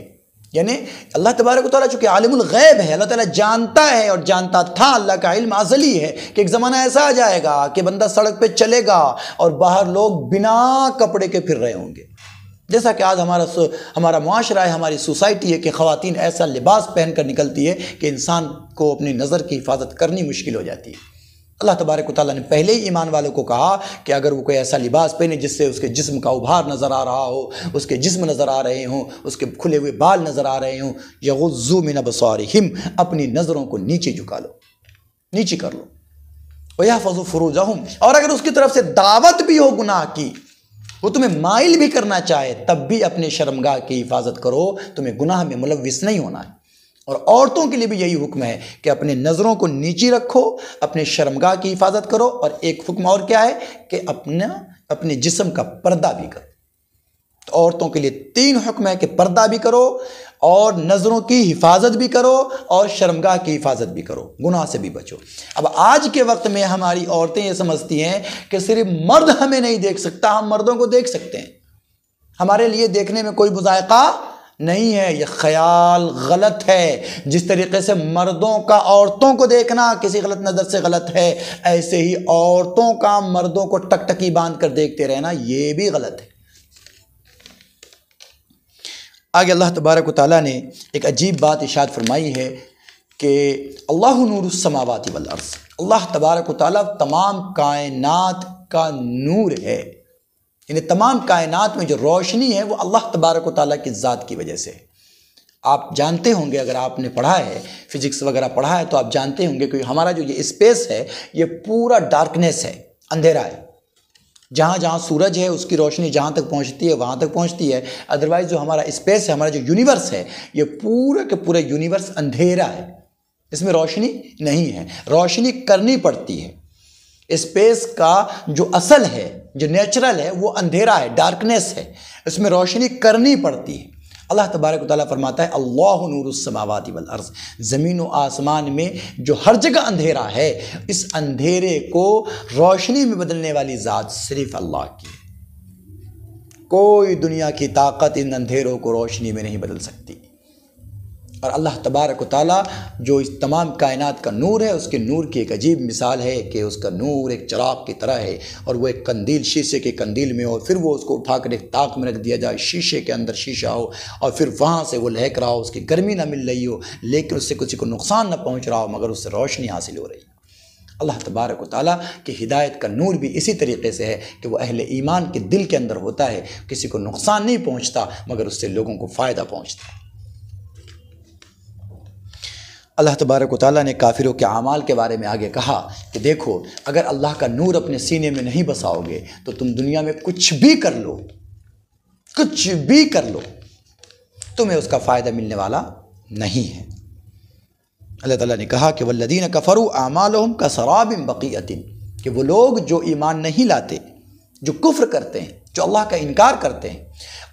یعنی اللہ تبارک و تعالیٰ چونکہ عالم الغیب ہے، اللہ تعالیٰ جانتا ہے اور جانتا تھا، اللہ کا علم ازلی ہے کہ ایک زمانہ ایسا آ جائے گا کہ بندہ سڑک پہ چلے گا اور باہر لوگ بنا کپڑے کے پھر رہے ہوں گے. جیسا کہ آج ہمارا معاشرہ ہے، ہماری سوسائٹی ہے کہ خواتین ایسا لباس پہن کر نکلتی ہے کہ انسان کو اپنی نظر کی حفاظت کرنی مشکل ہو جاتی ہے. اللہ تبارک و تعالیٰ نے پہلے ہی ایمان والوں کو کہا کہ اگر وہ کوئی ایسا لباس پہنے جس سے اس کے جسم کا ابھار نظر آ رہا ہو، اس کے جسم نظر آ رہے ہوں، اس کے کھلے ہوئے بال نظر آ رہے ہوں، یغضوا من ابصارہم، اپنی نظروں کو نیچے جھکا لو، نیچی کر لو. ویحفظوا فروجہم، اور اگر اس کی طرف سے دعوت بھی ہو گناہ کی، وہ تمہیں مائل بھی کرنا چاہے، تب بھی اپنے شرمگاہ کی حفاظت کرو، تمہیں گناہ میں ملوث نہیں ہونا ہے. اور عورتوں کے لیے بھی یہی حکم ہے کہ اپنے نظروں کو نیچی رکھو، اپنے شرمگاہ کی حفاظت کرو. اور ایک حکم اور کیا ہے کہ اپنے جسم کا پردہ بھی کرو. تو عورتوں کے لیے 3 حکم ہے کہ پردہ بھی کرو اور نظروں کی حفاظت بھی کرو اور شرمگاہ کی حفاظت بھی کرو، گناہ سے بھی بچو. اب آج کے وقت میں ہماری عورتیں یہ سمجھتی ہیں کہ صرف مرد ہمیں نہیں دیکھ سکتا، ہم مردوں کو دیکھ سکتے ہیں، ہمارے لیے دیکھنے میں کوئی مذائقہ نہیں ہے. یہ خیال غلط ہے. جس طریقے سے مردوں کا عورتوں کو دیکھنا کسی غلط نظر سے غلط ہے، ایسے ہی عورتوں کا مردوں کو ٹکٹکی باندھ کر دیکھتے رہنا یہ بھی غلط ہے. آگے اللہ تبارک و تعالیٰ نے ایک عجیب بات ارشاد فرمائی ہے کہ اللہ نور السماوات والارض، اللہ تبارک و تعالیٰ تمام کائنات کا نور ہے. یعنی تمام کائنات میں جو روشنی ہے وہ اللہ تبارک و تعالیٰ کی ذات کی وجہ سے. آپ جانتے ہوں گے، اگر آپ نے پڑھا ہے فزکس وغیرہ پڑھا ہے تو آپ جانتے ہوں گے کہ ہمارا جو یہ اسپیس ہے یہ پورا ڈارکنیس ہے، اندھیرا ہے. جہاں جہاں سورج ہے اس کی روشنی جہاں تک پہنچتی ہے وہاں تک پہنچتی ہے. ادروائز جو ہمارا اسپیس ہے، ہمارا جو یونیورس ہے، یہ پورا کے پورا یونیورس اندھیرا ہے، اس میں روشنی نہیں ہے. روشنی کرنی پڑتی ہے. اسپیس کا جو اصل ہے، جو نیچرل ہے، وہ اندھیرا ہے، ڈارکنیس ہے، اس میں روشنی کرنی پڑتی ہے. اللہ تبارک و تعالیٰ فرماتا ہے اللہ نور السماوات والارض، زمین و آسمان میں جو ہر جگہ اندھیرا ہے، اس اندھیرے کو روشنی میں بدلنے والی ذات صرف اللہ کی ہے. کوئی دنیا کی طاقت ان اندھیروں کو روشنی میں نہیں بدل سکتی. اور اللہ تبارک و تعالیٰ جو اس تمام کائنات کا نور ہے، اس کے نور کی ایک عجیب مثال ہے کہ اس کا نور ایک چراغ کی طرح ہے، اور وہ ایک قندیل، شیشے کے قندیل میں ہو، پھر وہ اس کو اٹھا کر ایک طاق میں رکھ دیا جائے، شیشے کے اندر شیشہ ہو، اور پھر وہاں سے وہ لہک رہا ہو، اس کی گرمی نہ مل رہی ہو لیکن اس سے کسی کو نقصان نہ پہنچ رہا ہو، مگر اس سے روشنی حاصل ہو رہی ہے. اللہ تبارک و تعالیٰ کی ہدایت کا نور بھی اسی طریقے سے ہے کہ وہ اہل ایمان کے دل کے اندر ہوتا ہے، کسی کو نقصان نہیں پہنچتا مگر اس سے لوگوں کو فائدہ پہنچتا ہے. اللہ تبارک و تعالیٰ نے کافروں کے اعمال کے بارے میں آگے کہا کہ دیکھو اگر اللہ کا نور اپنے سینے میں نہیں بساؤ گے تو تم دنیا میں کچھ بھی کر لو، کچھ بھی کر لو، تمہیں اس کا فائدہ ملنے والا نہیں ہے۔ اللہ تعالیٰ نے کہا کہ والذین کفروا اعمالہم کسراب بقیۃ، کہ وہ لوگ جو ایمان نہیں لاتے، جو کفر کرتے ہیں، جو اللہ کا انکار کرتے ہیں،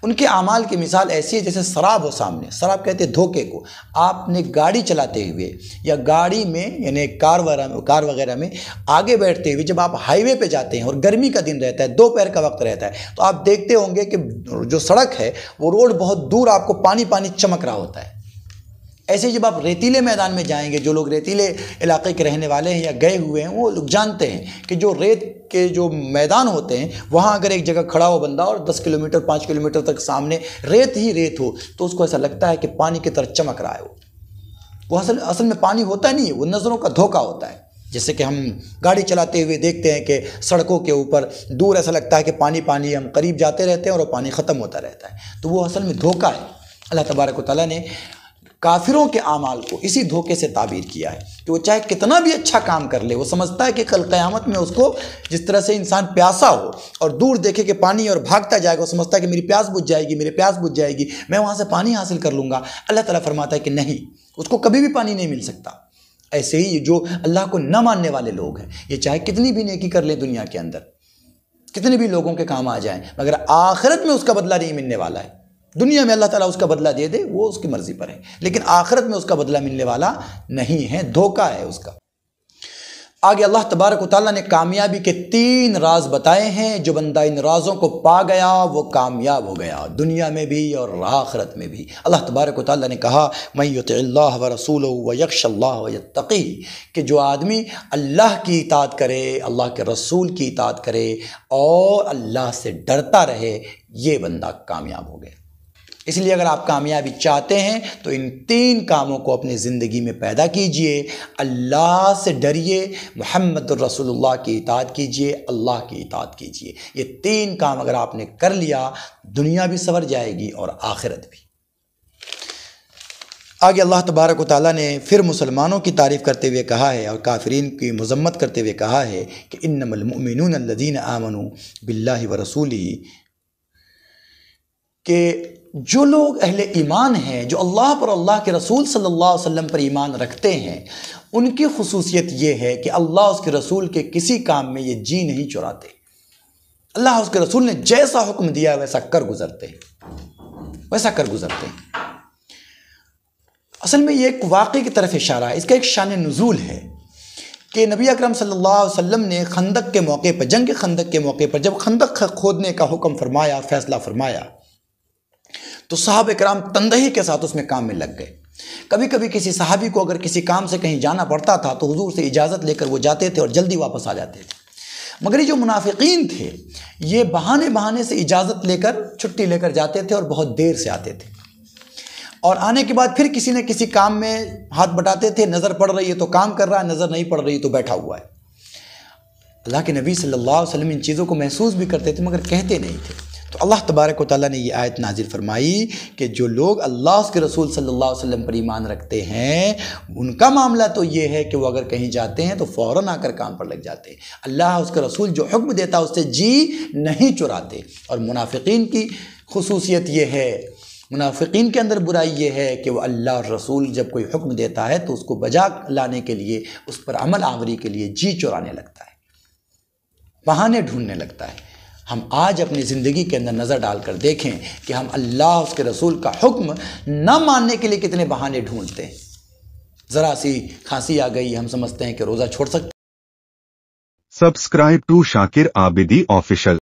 ان کے اعمال کی مثال ایسی ہے جیسے سراب ہو سامنے۔ سراب کہتے ہیں دھوکے کو۔ آپ نے گاڑی چلاتے ہوئے یا گاڑی میں یعنی کار وغیرہ میں آگے بیٹھتے ہوئے جب آپ ہائی وے پہ جاتے ہیں اور گرمی کا دن رہتا ہے، دوپہر کا وقت رہتا ہے، تو آپ دیکھتے ہوں گے کہ جو سڑک ہے وہ روڈ بہت دور آپ کو پانی پانی چمک رہا ہوتا ہے۔ ایسے ہی جب آپ ریتیلے میدان میں جائیں گے، جو لوگ ریتیلے علاقے کے رہنے والے ہیں یا گئے ہوئے ہیں وہ لوگ جانتے ہیں کہ جو ریت کے جو میدان ہوتے ہیں وہاں اگر ایک جگہ کھڑا ہو بندہ اور 10 کلومیٹر 5 کلومیٹر تک سامنے ریت ہی ریت ہو تو اس کو ایسا لگتا ہے کہ پانی کی طرح چمک رہا ہے۔ وہ اصل میں پانی ہوتا نہیں ہے، وہ نظروں کا دھوکہ ہوتا ہے۔ جیسے کہ ہم گاڑی چلاتے ہوئے دیکھتے ہیں کہ سڑکوں کے اوپر دور ایسا لگتا ہے کہ پانی پانی، ہم قریب جاتے رہتے ہیں اور وہ پانی ختم ہوتا رہتا ہے، تو وہ اصل میں دھوکہ ہے۔ اللہ تبارک و تعالیٰ نے کافروں کے اعمال کو اسی دھوکے سے تعبیر کیا ہے کہ وہ چاہے کتنا بھی اچھا کام کر لے، وہ سمجھتا ہے کہ کل قیامت میں اس کو جس طرح سے انسان پیاسا ہو اور دور دیکھے کہ پانی اور بھاگتا جائے گا، وہ سمجھتا ہے کہ میری پیاس بجھ جائے گی، میری پیاس بجھ جائے گی، میں وہاں سے پانی حاصل کر لوں گا۔ اللہ تعالیٰ فرماتا ہے کہ نہیں، اس کو کبھی بھی پانی نہیں مل سکتا۔ ایسے ہی جو اللہ کو نہ ماننے والے لوگ ہیں، یہ چاہے کتنی بھی نیکی کر لیں دنیا کے اندر، کتنے بھی لوگوں کے کام آ جائیں، مگر آخرت میں اس کا بدلہ نہیں ملنے والا ہے۔ دنیا میں اللہ تعالیٰ اس کا بدلہ دے دے وہ اس کی مرضی پر ہے، لیکن آخرت میں اس کا بدلہ ملنے والا نہیں ہے، دھوکہ ہے اس کا۔ آگے اللہ تبارک و تعالیٰ نے کامیابی کے 3 راز بتائے ہیں، جو بندہ ان رازوں کو پا گیا وہ کامیاب ہو گیا، دنیا میں بھی اور آخرت میں بھی۔ اللہ تبارک و تعالیٰ نے کہا مَن یُطِعِ اللَّهَ وَرَسُولَهُ وَیَخْشَ اللَّهَ وَیَتَّقِیهِ، کہ جو آدمی اللہ کی اطاعت کرے، اللہ کے رسول کی اطاعت کرے اور اللہ سے ڈرتا رہے، یہ بندہ کامیاب ہو گیا۔ اس لیے اگر آپ کامیابی چاہتے ہیں تو ان 3 کاموں کو اپنی زندگی میں پیدا کیجئے۔ اللہ سے ڈریے، محمد الرسول اللہ کی اطاعت کیجئے، اللہ کی اطاعت کیجئے۔ یہ 3 کام اگر آپ نے کر لیا، دنیا بھی سنور جائے گی اور آخرت بھی۔ آگے اللہ تبارک و تعالیٰ نے پھر مسلمانوں کی تعریف کرتے ہوئے کہا ہے اور کافرین کی مذمت کرتے ہوئے کہا ہے کہ انما المؤمنون الذین آمنوا باللہ ورسولہ، کہ جو لوگ اہل ایمان ہیں، جو اللہ پر، اللہ کے رسول صلی اللہ علیہ وسلم پر ایمان رکھتے ہیں، ان کی خصوصیت یہ ہے کہ اللہ اس کے رسول کے کسی کام میں یہ جی نہیں چراتے۔ اللہ اس کے رسول نے جیسا حکم دیا ویسا کر گزرتے ہیں۔ اصل میں یہ ایک واقعے کی طرف اشارہ ہے، اس کا ایک شان نزول ہے کہ نبی اکرم صلی اللہ علیہ وسلم نے خندق کے موقع پر، جنگ خندق کے موقع پر جب خندق کھودنے کا حکم فرمایا، فیصلہ فرمایا، تو صحابہ کرام تندہی کے ساتھ اس میں کام میں لگ گئے۔ کبھی کبھی کسی صحابی کو اگر کسی کام سے کہیں جانا پڑتا تھا تو حضور سے اجازت لے کر وہ جاتے تھے اور جلدی واپس آ جاتے تھے، مگر یہ جو منافقین تھے یہ بہانے سے اجازت لے کر، چھٹی لے کر جاتے تھے اور بہت دیر سے آتے تھے، اور آنے کے بعد پھر کسی نہ کسی کام میں ہاتھ بٹاتے تھے، نظر پڑ رہی ہے تو کام کر رہا ہے، نظر نہیں پڑ رہی تو بیٹھا ہوا ہے۔ اللہ کے نبی صلی اللہ علیہ وسلم ان چیزوں کو محسوس بھی کرتے تھے مگر کہتے نہیں تھے۔ تو اللہ تبارک و تعالیٰ نے یہ آیت نازل فرمائی کہ جو لوگ اللہ کے رسول صلی اللہ علیہ وسلم پر ایمان رکھتے ہیں، ان کا معاملہ تو یہ ہے کہ وہ اگر کہیں جاتے ہیں تو فوراً آ کر کام پر لگ جاتے ہیں۔ اللہ اس کے رسول جو حکم دیتا ہے اس سے جی نہیں چراتے۔ اور منافقین کی خصوصیت یہ ہے، منافقین کے اندر برائی یہ ہے کہ وہ اللہ اور رسول جب کوئی حکم دیتا ہے تو اس کو بجا لانے کے لیے، اس پر عمل آوری کے لیے جی چرانے لگتا ہے، بہانے ڈھونڈنے لگتا ہے۔ ہم آج اپنی زندگی کے اندر نظر ڈال کر دیکھیں کہ ہم اللہ اس کے رسول کا حکم نہ ماننے کے لیے کتنے بہانے ڈھونڈتے ہیں۔ ذرا سی کھانسی آ گئی، ہم سمجھتے ہیں کہ روزہ چھوڑ سکتے ہیں۔ Subscribe to Shakir Abidi Official.